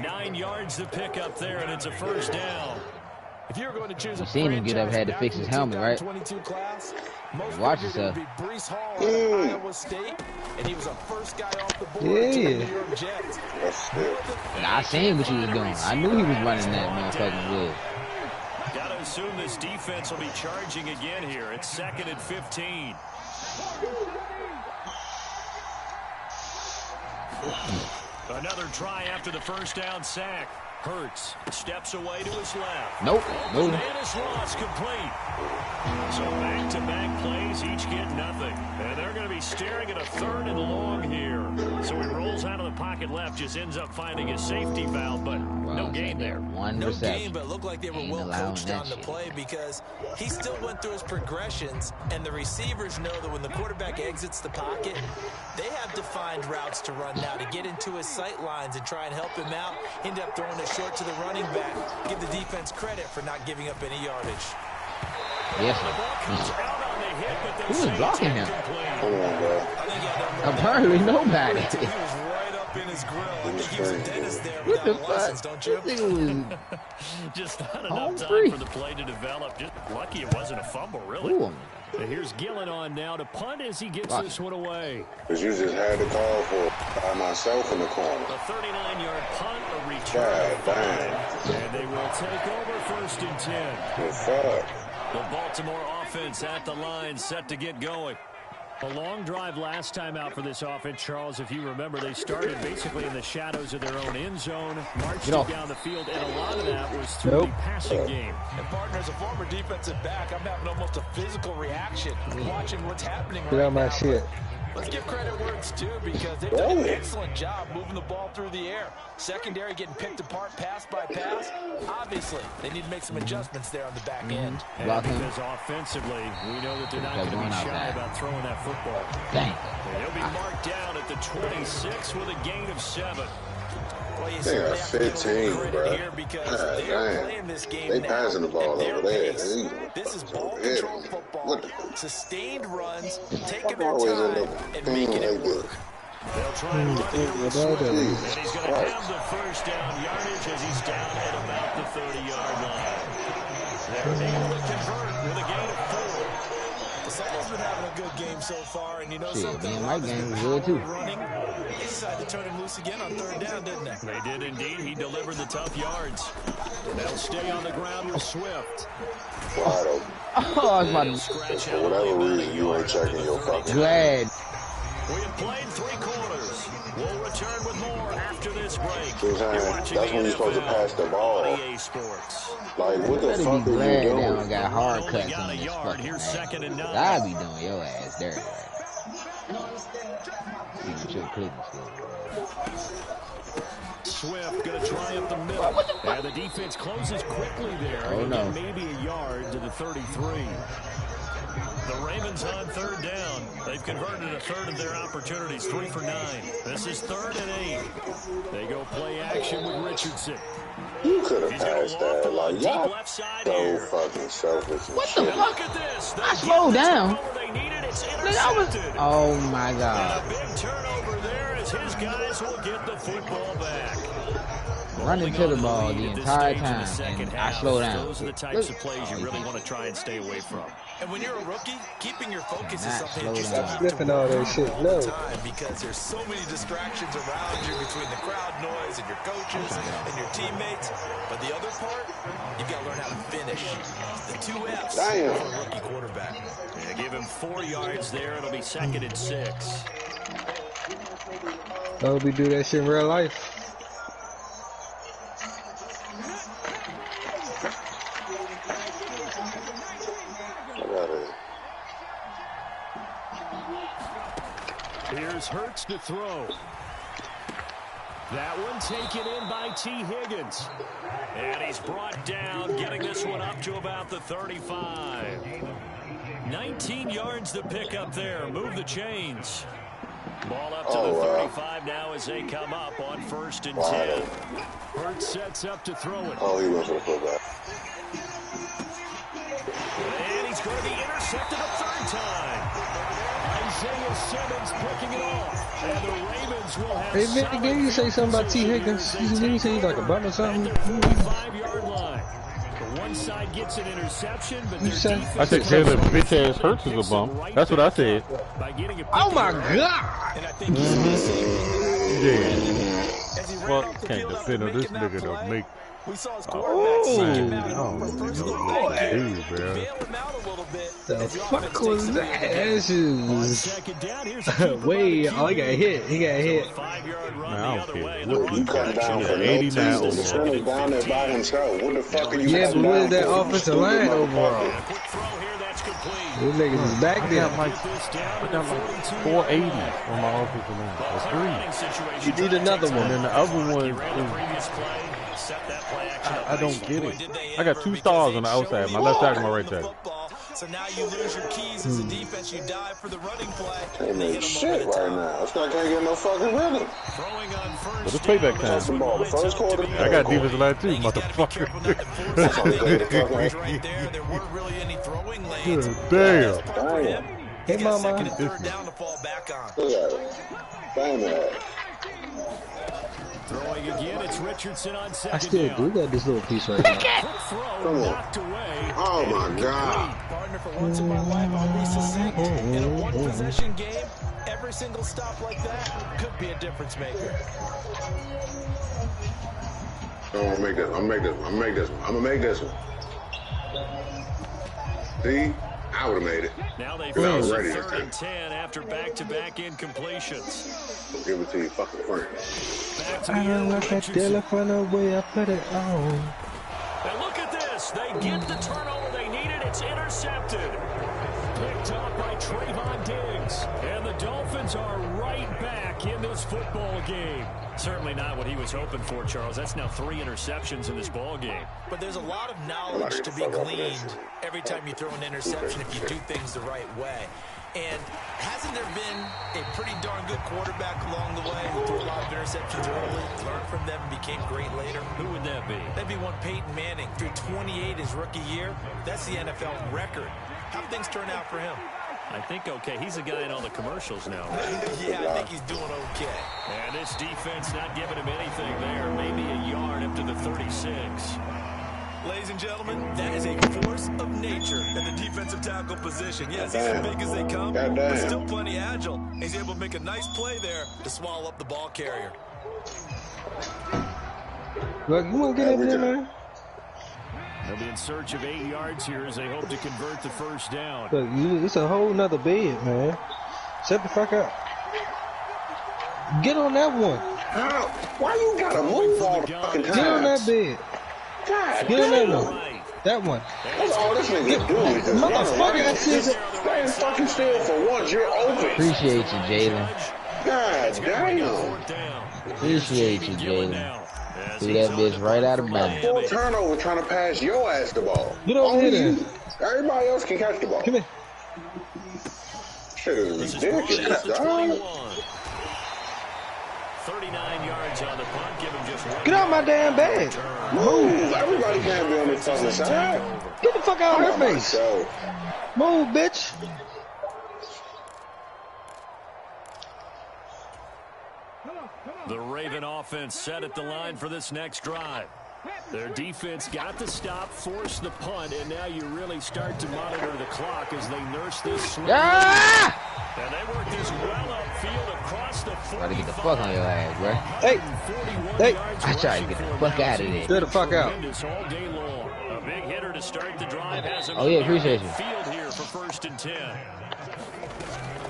9 yards to pick up there, and it's a 1st down. If you were going to choose a seen him get up, had to fix his helmet, right? 22 class, Watch yourself. Brees Hall out of Iowa State, and he was a first guy off the board to the New York Jets. Nah, I seen what he was doing. I knew he was running that motherfucking wood. Gotta assume this defense will be charging again here. It's 2nd and 15. Another try after the 1st down sack. Hurts steps away to his left. Nope. No. Dennis Ross complete. So back-to-back plays, each get nothing. And they're going to be staring at a 3rd and long here. So he rolls out of the pocket left, just ends up finding a safety valve, but no gain there. No gain, but it looked like they were well coached on the play because he still went through his progressions, and the receivers know that when the quarterback exits the pocket, they have defined routes to run now to get into his sight lines and try and help him out. End up throwing it short to the running back. Give the defense credit for not giving up any yardage. Yes. Who was blocking him? Apparently nobody. He was right up in his grill. I think he was a dentist there What without the a license, fuck? don't you? This nigga was just not enough time for the play to develop. Just lucky it wasn't a fumble, really. Ooh. And here's Gillen on now to punt as he gets this one away. Because you just had to call for by myself in the corner. A 39-yard punt, a return. God damn. And they will take over 1st and 10. Good fuck. The Baltimore offense at the line, set to get going. A long drive last time out for this offense, Charles. If you remember, they started basically in the shadows of their own end zone, marched down the field, and a lot of that was through the passing game. And partner, as a former defensive back, I'm having almost a physical reaction watching what's happening Get right out my now. shit. Let's give credit where it's due because they've done an excellent job moving the ball through the air. Secondary getting picked apart pass by pass. Obviously, they need to make some adjustments there on the back end. And because offensively, we know that they're not going to be shy about throwing that football. Dang. He'll be marked down at the 26 with a gain of 7. Well, you They got 15, bro. They passing the ball over there. This is ball control football. Sustained runs, taking their time, and making it work. They'll try and run here with Swift, and he's going to have the first down yardage as he's down at about the 30-yard line. They're able to convert with a gain of 4. Someone's been having a good game so far, and you know something? My game was good too. Running. They decided to turn him loose again on 3rd down, didn't they? They did indeed. He delivered the tough yards. They'll stay on the ground with Swift. Wide open. Oh, I was about to... For whatever reason, you ain't checking your fucking... Glad. We have played 3 quarters. We'll return with more after this break. That's when you're supposed to pass the ball. EA Sports. Like, what the fuck are you glad doing? down got hard cuts got on a this yard. fucking Here's thing. 2nd and 9. I'd be doing your ass dirty right. Even your Cleveland Swift going to try up the middle. And the defense closes quickly there. Oh, no. Maybe a yard to the 33. The Ravens on 3rd down. They've converted a 3rd of their opportunities, 3 for 9. This is 3rd and 8. They go play action with Richardson. You could have passed that. Like, y'all left side so here. fucking selfish and What shit. the fuck? Look at this. I slowed down. They needed. It's Nigga, I was... intercepted. Oh my god. A big turnover there as his guys will get the football back. Running to the ball the entire time, and I slow down. Those are the types of plays you really want to try and stay away from. And when you're a rookie, keeping your focus is Not something slow that you down. have Flipping to all work that shit, on no. all the time because there's so many distractions around you between the crowd noise and your coaches and your teammates. But the other part, you've got to learn how to finish. The 2 F's for a rookie quarterback. Yeah, give him 4 yards there. It'll be 2nd and 6. I hope we do that shit in real life. Here's Hurts to throw. That one taken in by T. Higgins. And he's brought down, getting this one up to about the 35. 19 yards to pick up there. Move the chains. Ball up to the 35 now as they come up on 1st and 10. Hurts sets up to throw it. Oh, he went for the fullback. And he's going to be intercepted a 3rd time. Isaiah Simmons picking it off. And the Ravens will have Hey, Vic, didn't you say something about T. Higgins? Didn't you say he's like a bum or something? 35-yard line. The one side gets an interception, but I said Taylor bitch ass Hurts is a bum. That's what I said. Oh my god! And I think Yeah. Well, can't defend this nigga to make. we saw his quarterback seek him out Oh, for personal dude, gain. bro. Bail him out a little bit. The as your fuck offense was takes that? advantage of the This is way. Oh, he got hit. He got hit. 5-yard run Man, I the don't other care. way. Look, you come down for no 89 reason. The center down there by himself. What the fuck are you Yeah, but coming what down is that for? offensive line overall? Quick throw here, that's complete. These niggas is back I there. got like 480 on my offensive line. Or 3. You need another And one. then the other one is, I don't get it. I got 2 stars on the outside, my left side and my right side. So now you lose your keys as a defense. You dive for the running play. Can't make shit right now. This guy can't get no fucking rhythm. But it's payback Touch the time. ball. The first quarter. I got defensive line too, motherfucker. There weren't really any throwing Damn. Damn. Hey, mama. Second and 3rd down to fall back on. Look at it. Damn it. Throwing again, it's Richardson on 2nd I still down. do got this little piece right now. Quick throw, Come on. knocked away. Oh my god. Partner, for once in my life, I'll be succinct. In a one-possession game, every single stop like that could be a difference maker. I'm gonna make this. I'm gonna make this one. See? I would have made it. Now they I was face a ready this 3rd time. and 10 after back-to-back incompletions. I'll give it to you fucking friend. Back to the I air don't with like that Richardson. telephone the way I put it on. And look at this. They get the turnover they needed. It's intercepted. picked up by Trayvon Diggs. And the Dolphins are right back in this football game. Certainly not what he was hoping for, Charles. That's now 3 interceptions in this ball game. But there's a lot of knowledge to be gleaned every time you throw an interception if you do things the right way. And hasn't there been a pretty darn good quarterback along the way who threw a lot of interceptions early, learned from them, and became great later? Who would that be? That'd be one Peyton Manning. Threw 28 his rookie year. That's the NFL record. How'd things turn out for him? I think okay. He's a guy in all the commercials now. Yeah, I think he's doing okay. And this defense not giving him anything there. Maybe a yard up to the 36. Ladies and gentlemen, that is a force of nature at the defensive tackle position. Yes, he's as big as they come, but still plenty agile. He's able to make a nice play there to swallow up the ball carrier. Look, you want to get in there, man? They'll be in search of 8 yards here as they hope to convert the first down. Look, it's a whole nother bed, man. Shut the fuck up. Get on that one. Why you gotta move all the fucking time? Get on that bed. God, get on that one. That one. That's all this nigga do is just motherfucker, stay fucking still for once. You're open. Appreciate you, Jalen. God damn. Appreciate you, Jalen. See that bitch right out of bounds. 4 turnover trying to pass your ass the ball. Get over here then. Everybody else can catch the ball. Come here. Shit is ridiculous, dog. 39 yards on the punt. Give him just 1. Get out my damn bag. Move. Everybody can't be on the fucking side. Get the fuck out of her face. Move, bitch. The Raven offense set at the line for this next drive. Their defense got the stop, forced the punt, and now you really start to monitor the clock as they nurse this swing. And they work this well upfield across the 45. Try to get the fuck on your ass, bro. Hey. Hey. I tried to get the fuck out of there. Get the fuck out. A big hitter to start the drive. Oh, yeah, appreciate you. Field here for 1st and 10.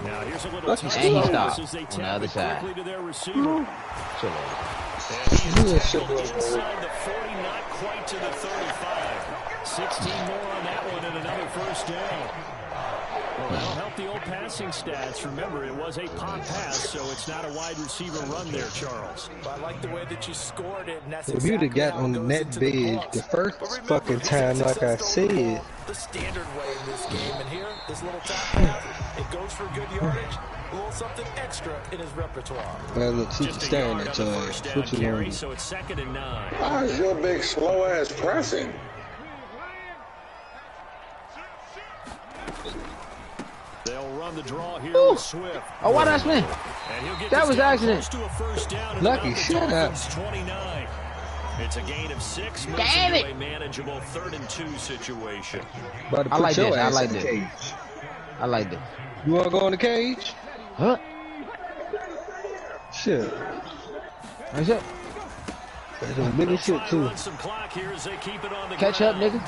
Now here's a little and he stopped on the other side. To their receiver. Chill And he's inside the 40, not quite to the 35. 16 more on that one and another first down. Well, that'll help the old passing stats. Remember, it was a pop pass, so it's not a wide receiver run there, Charles. But I like the way that you scored it, and that's if you'd have got on the net bed the first fucking time, like I said. The standard way in this game, and here, this little top half, it goes for good yardage. A little something extra in his repertoire. Well, look, she's staring at your ass. What you doing? So it's 2nd and 9. Why is your big slow ass pressing? They'll run the draw here with Swift. Oh, what I spent? That was accident. Lucky, shut up. 29. It's a gain of 6. Damn it. A manageable 3rd and 2 situation. I like this. I like this. I like this. You want to go in the cage? Huh? Shit. What's up? There's some bigger shit too. Catch up, nigga.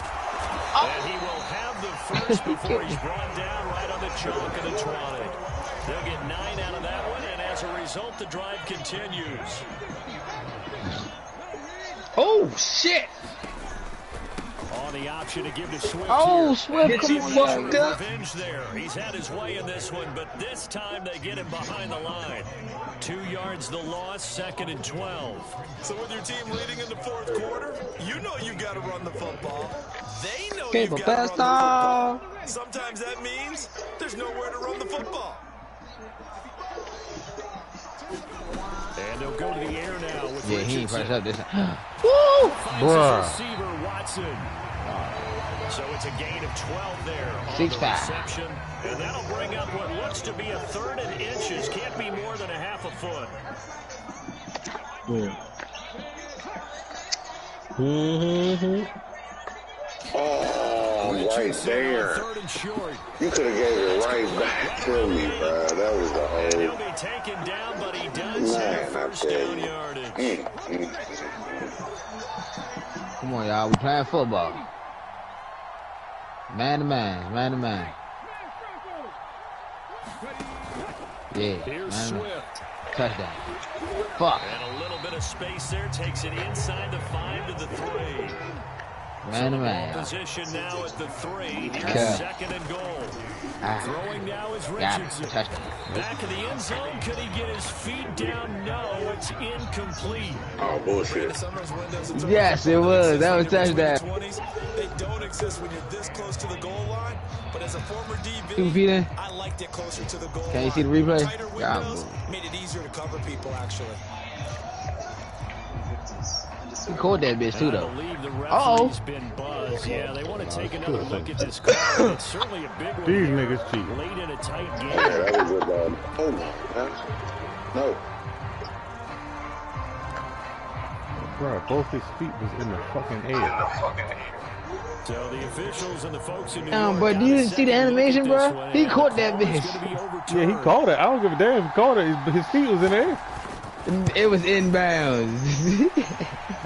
Oh. And he will have the first before he's brought down right on the chalk of the 20. They'll get 9 out of that one, and as a result, the drive continues. Oh, shit. On the option to give to Swift. Oh, here. Swift, come on. Revenge there. He's had his way in this one, but this time they get him behind the line. 2 yards the loss, 2nd and 12. So with your team leading in the 4th quarter, you know you got to run the football. They know you got to run the football. Sometimes that means there's nowhere to run the football. And they'll go to the air now with he ain't pressed up this time. Woo! Bruh. Receiver Watson. So it's a gain of 12 there on 6-5. the reception. And that'll bring up what looks to be a 3rd and inches. Can't be more than a half a foot. Yeah. Oh, right there. You could have gave it right back to me, bro. That was the whole. He'll be taken down, but he does have first down yardage. Come on, y'all. We playing football. Man to man. Man to man. Yeah. Here's man Swift. Touchdown. Fuck. And a little bit of space there. Takes it inside the 5 to the 3. Man to man. Position now at the 3. Here's Okay. 2nd and goal. Throwing now is Got it. Richardson. Touchdown. Back of the end zone. Could he get his feet down? No, it's incomplete. Oh, bullshit. Yes, it was. That was touchdown. They don't exist when you're this close to the goal line. But as a former 2 feet in. DB, I liked it closer to the goal line. Can you see the replay? Tighter windows made it easier to cover people, actually. He caught that bitch too, though. Uh-oh. Been buzzed. Yeah, they want to take another look at this call. It's certainly a big one. These niggas cheat. Late in a tight game. Yeah, that was a oh my gosh. No. Bro, both his feet was in the fucking air. So the officials and the folks in New Damn, York but you didn't see the animation, bro? He caught that bitch. Yeah, he caught it. I don't give a damn if he caught it. His feet was in the air. It was inbounds.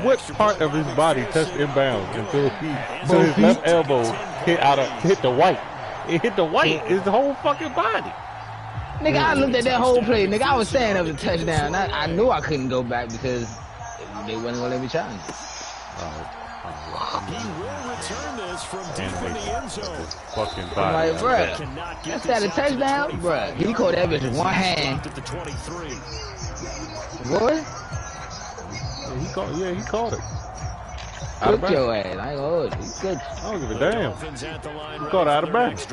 What part of his body touched inbounds until his left elbow hit the white? It hit the white. His whole fucking body. Nigga, I looked at that whole play. Nigga, I was saying it was a touchdown. I knew I couldn't go back because they wasn't gonna let me challenge it. He will return this from deep in the end zone. Fucking I'm body. like, bruh, that's that a touchdown? Bruh, he caught that bitch with one hand. At the 23. Boy, Yeah, he caught it. cook your ass. I ain't gonna hold you. Good. I don't give a damn. He caught it out of bounds.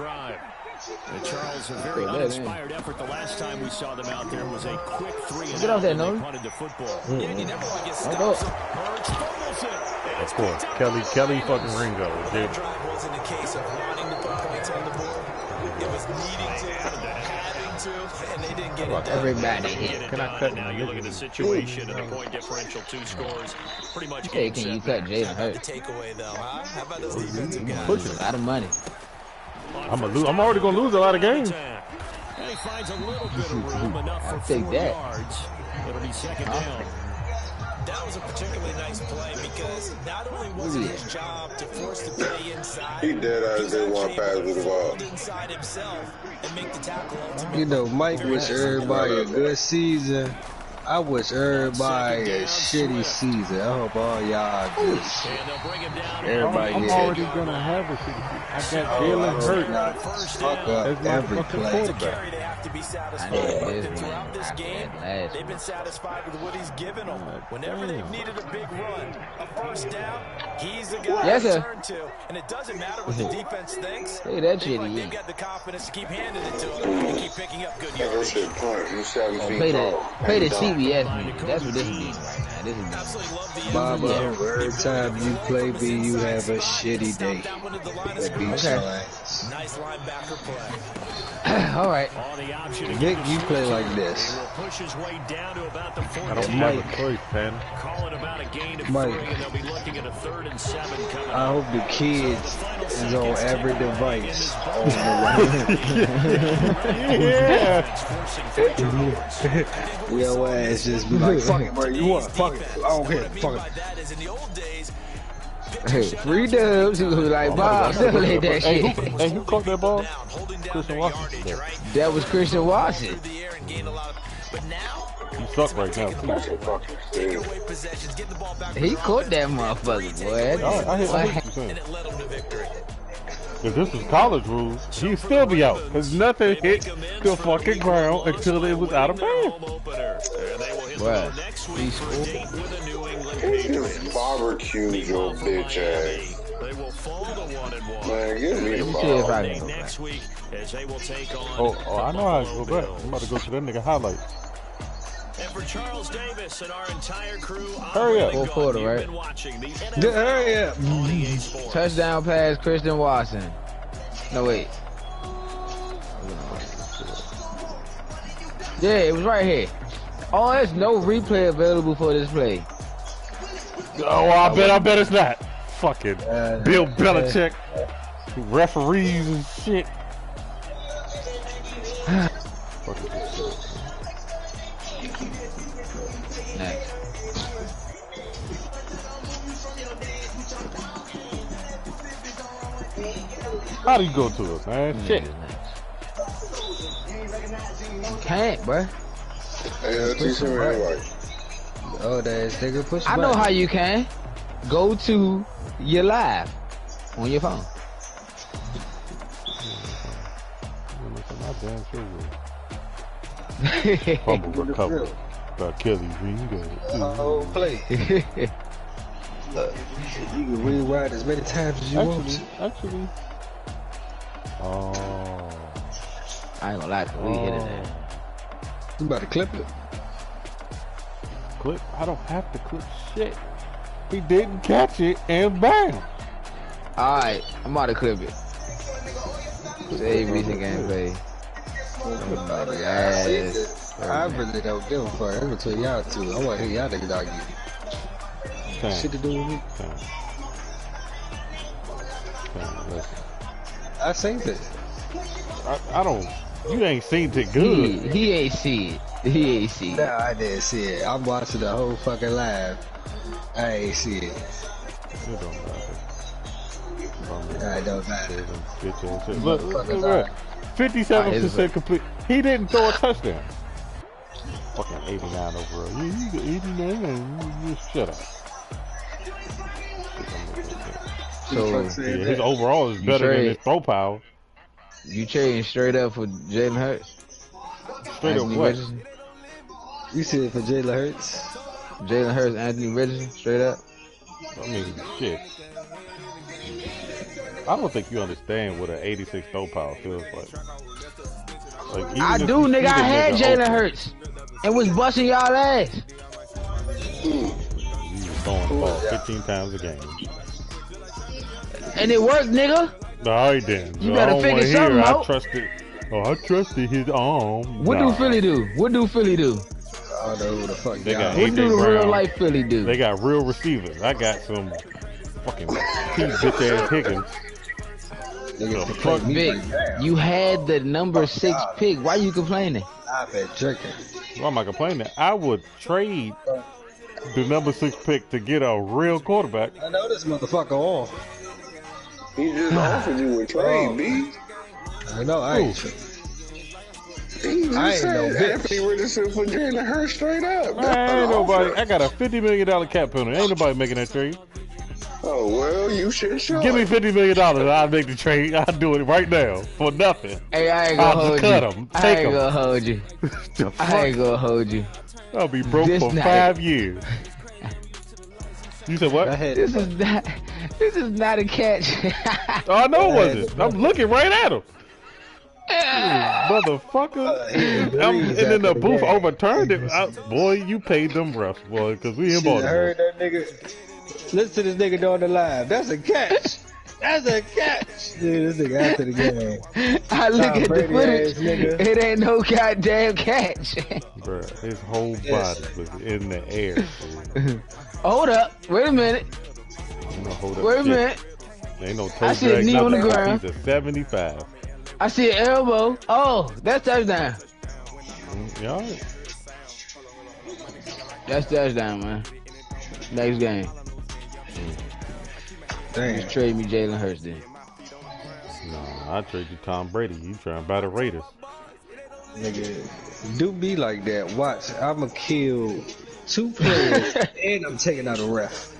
Charles, a very uninspired effort. The last time we saw them out there was a quick 3 and Get off that, they no? punted the football. Yeah, you never want to get Don't go. stopped. Of course, Kelly fucking Ringo. That drive wasn't a case of wanting to put points on the board. It was needing to, having to, and they didn't get it done. Everybody here. Can I cut Now you look at the situation and the point differential, 2 scores. Pretty much Hey, can you cut Jalen The Hurts? takeaway, though, huh? How about those defensive guys? A lot of money. I'm already gonna lose a lot of games. And he finds a little bit of room, enough for I'll take 4 that. yards. It'll be second down. That was a particularly nice play because not only was it his job to force the play inside, He dead as they want pass with the ball. inside himself and make the tackle ultimately. You know, Mike wish everybody a good season. I wish everybody a shitty season. I hope all y'all just And they'll bring him down. everybody I'm get already it. gonna have a shitty. I got Jalen Hurts. Fuck up That's my every fucking play. quarterback. Carry, they have to be I satisfied need with this it one throughout this after game. that last They've been satisfied with what he's given them. Whenever they've needed a big run, a first down, he's the guy Yes, to sir. turn to. And it doesn't matter what the defense thinks. Hey, that They shit like he they've in. got the confidence to keep handing it to him and keep picking up good That yards. shit punch. You 7 feet Pay tall. the CBS music. That's what this is right now. This is Absolutely love the Baba, effort. every time you play B, you have a shitty day. That one to the line of That scrimmage. beats your ass. Nice linebacker play. all right. On the option Vic, you play like this. He will push his way down to about the 40. I don't have a choice, man. Call it about a gain of Mike. 3, and they'll be looking at a 3rd and 7 coming I up. hope the kids is on every device on the Yeah. way. Your ass just be like, fuck it, bro. You want fuck it? I don't care. Fuck it. By that is in the old days, Hey, 3 dubs. He gonna be like, Bob, simulate that Hey, shit. who caught that ball? holding down Christian their Watson. yardage, right? That was Christian Watson. Through the air and gain a lot of, but now You suck right now, too. That's a fucking take shit. away possessions, get the ball back. He caught that motherfucker, boy. I hear what you're saying. and it led them to victory. If this was college rules, he'd still be out. Because nothing hit the fucking ground until it was out of bounds. Bruh. He scored with a New England He Patriots. just barbecued your bitch ass. They will fall to 1-1. Man, give me the Let me see if ball. I can go back. Next week, as they will take on. Oh, I know how to go back. I'm about to go to that nigga highlight. And for Charles Davis and our entire crew, Hurry up. Full quarter, you've right? been watching the Yeah, hurry up. on EA Sports. Touchdown pass, Christian Watson. No, wait. Yeah, it was right here. Oh, there's no replay available for this play. Oh, I bet it's not. Fucking Bill Belichick, referees and shit. Fucking Next. How do you go to it, man? Shit. You can't, bruh. Hey, teach him anyway. Oh, that's nigga push. I know how you can. Go to your live on your phone. I damn sure will. Fumble recovery by Kelly Ringo. Oh, play. Look, you can rewind as many times as you want to. Actually. Oh. I ain't gonna lie to you. We hit it there. You about to clip it? Clip? I don't have to clip shit. He didn't catch it and bam. Alright, I'm about to clip it. Save recent gameplay. I really don't give a fuck. I'm gonna tell y'all too. I want to hear y'all niggas argue. Shit to do with me. I seen it. I don't. You ain't seen it good. He ain't see it. He ain't see it. Nah, I didn't see it. I'm watching the whole fucking live. I ain't see it. It don't matter. I don't matter. Look, 57% complete. He didn't throw a touchdown. Fucking 89 overall. You 89. You shut up. So yeah, his overall is better than his throw power. You trading straight up for Jalen Hurts? Straight up what? You said it for Jalen Hurts? Jalen Hurts, Anthony Richardson, straight up? I mean, shit. I don't think you understand what an 86 throw power feels like. I do, nigga. I had Jalen Hurts and was busting y'all ass. You was throwing the ball 15 times a game. And it worked, nigga. Alright then. You better figure something out. I trusted his arm. What do Philly do? What do Philly do? I don't know who the fuck they got. What do the real life Philly do? They got real receivers. I got some fucking bitch ass Higgins. Vic, you had the number 6 pick. Why you complaining? I've been jerking. Why am I complaining? I would trade the number 6 pick to get a real quarterback. I know this motherfucker off. He just offered you a trade, B. I know, I ain't sure. He just said Anthony Richardson for Jalen Hurts straight up. Ain't nobody. I got a $50 million cap penalty. Ain't nobody making that trade. Oh, well, you should show. Give me $50 million. I'll make the trade. I'll do it right now for nothing. Hey, I ain't gonna hold you. Cut him. I ain't gonna hold you. I ain't gonna hold you. I'll be broke for 5 years. You said what? This is not a catch. Oh, I know it wasn't. I'm looking right at him. Motherfucker. And then the booth overturned it. Boy, you paid them refs, boy, because we in Baltimore. Heard that nigga. Listen to this nigga doing the live. That's a catch. That's a catch. Dude, this nigga after the game. I look at the footage. It ain't no goddamn catch. Bruh, his whole body was in the air. Hold up. Wait a minute. Wait a minute. There ain't no toe I see a knee on the ground. He's a 75. I see an elbow. Oh, that's touchdown. You all right? That's touchdown, man. Next game. Damn. Just trade me Jalen Hurts then. No, I trade you Tom Brady. You trying to buy the Raiders. Nigga, do be like that. Watch, I'ma kill 2 players and I'm taking out a ref.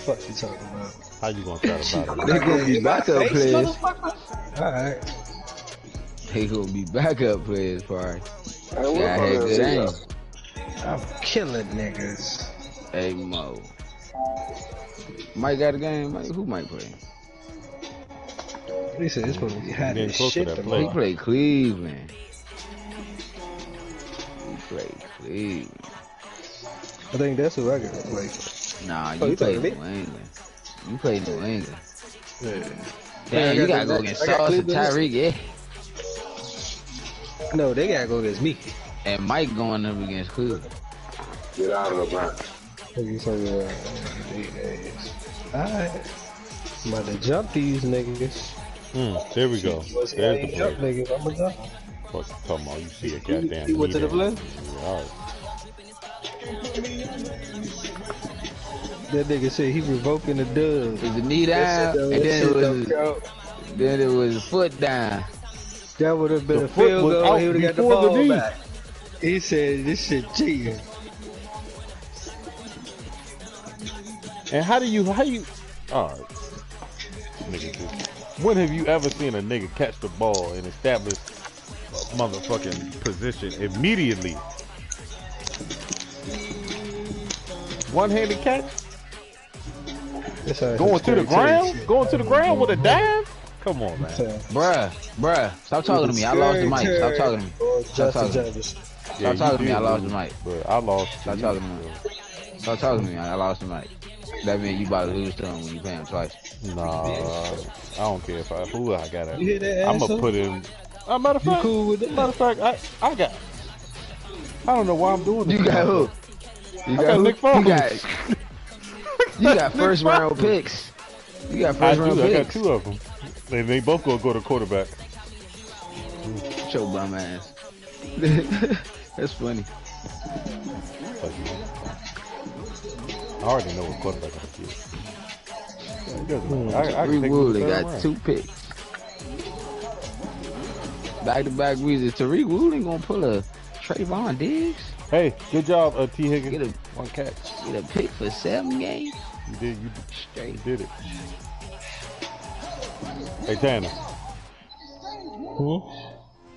What you talking about? How you gonna try to buy They gonna be backup players. Alright. They gonna be backup players, probably. Hey, Yeah, I had good aim. I'm killing niggas. Hey, Mo. Mike got a game? Mike, who might play? They said it's supposed to be hot as shit. He played Cleveland. He played Cleveland. I think that's who I got to play. Nah, you played New England. You played New England. Yeah. Damn, you gotta go against Sauce and Tyreek, yeah. No, they gotta go against me. And Mike going up against Cleveland. Get out of the box. Alright. I'm about to jump these niggas. There we go. There's the jump play. niggas. I'm gonna jump. What you talking about? You see a goddamn. You went to the play? All right. That nigga said he revoking the dub. It was a knee down, and then it was a foot down. That would have been The a foot field was goal. out He would have got the before the ball knee. back. He said this shit cheating. And how you? All right. Nigga, when have you ever seen a nigga catch the ball and establish motherfucking position immediately. One-handed catch. Going to the ground? Going to the ground with a dive? Come on, man. Bruh. Stop talking to me. I lost the mic. Stop talking to me. Stop talking to me. Stop talking to me. I lost the mic. But I lost. Stop talking to me. Stop talking to me. I lost the mic. That means you about to lose to him when you pay him twice. Nah, I don't care who I got at. You hear that, I'm gonna put him. Matter of fact, I got. I don't know why I'm doing this. You got who? I got Nick Foles. You got first round picks. You got first round picks. I got 2 of them. And they both gonna go to quarterback. Shut your bum ass. That's funny. I already know what quarterback I'm going to Tariq Woolen got 2 picks. Back-to-back reasons. Tariq Woolen gonna pull a Trayvon Diggs. Hey, good job, T. Higgins. Get a 1 catch. Get a pick for 7 games. You did. Straight. You did it. Hey, Tanner.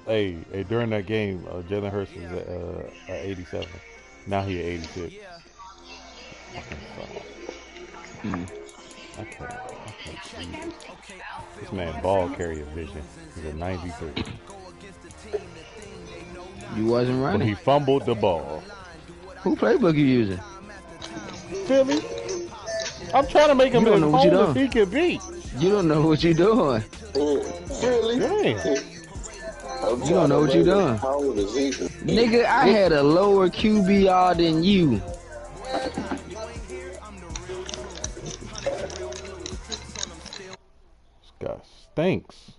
Hey, during that game, Jalen Hurts was at 87. Now he at 86. I can't see this man ball carrier vision. He's a 93. You wasn't running. But he fumbled the ball. Who playbook you using? Philly. I'm trying to make him as home as he can be. You don't know what you're doing. Really? Damn. You don't know what you're doing. Nigga, I had a lower QBR than you. This guy stinks.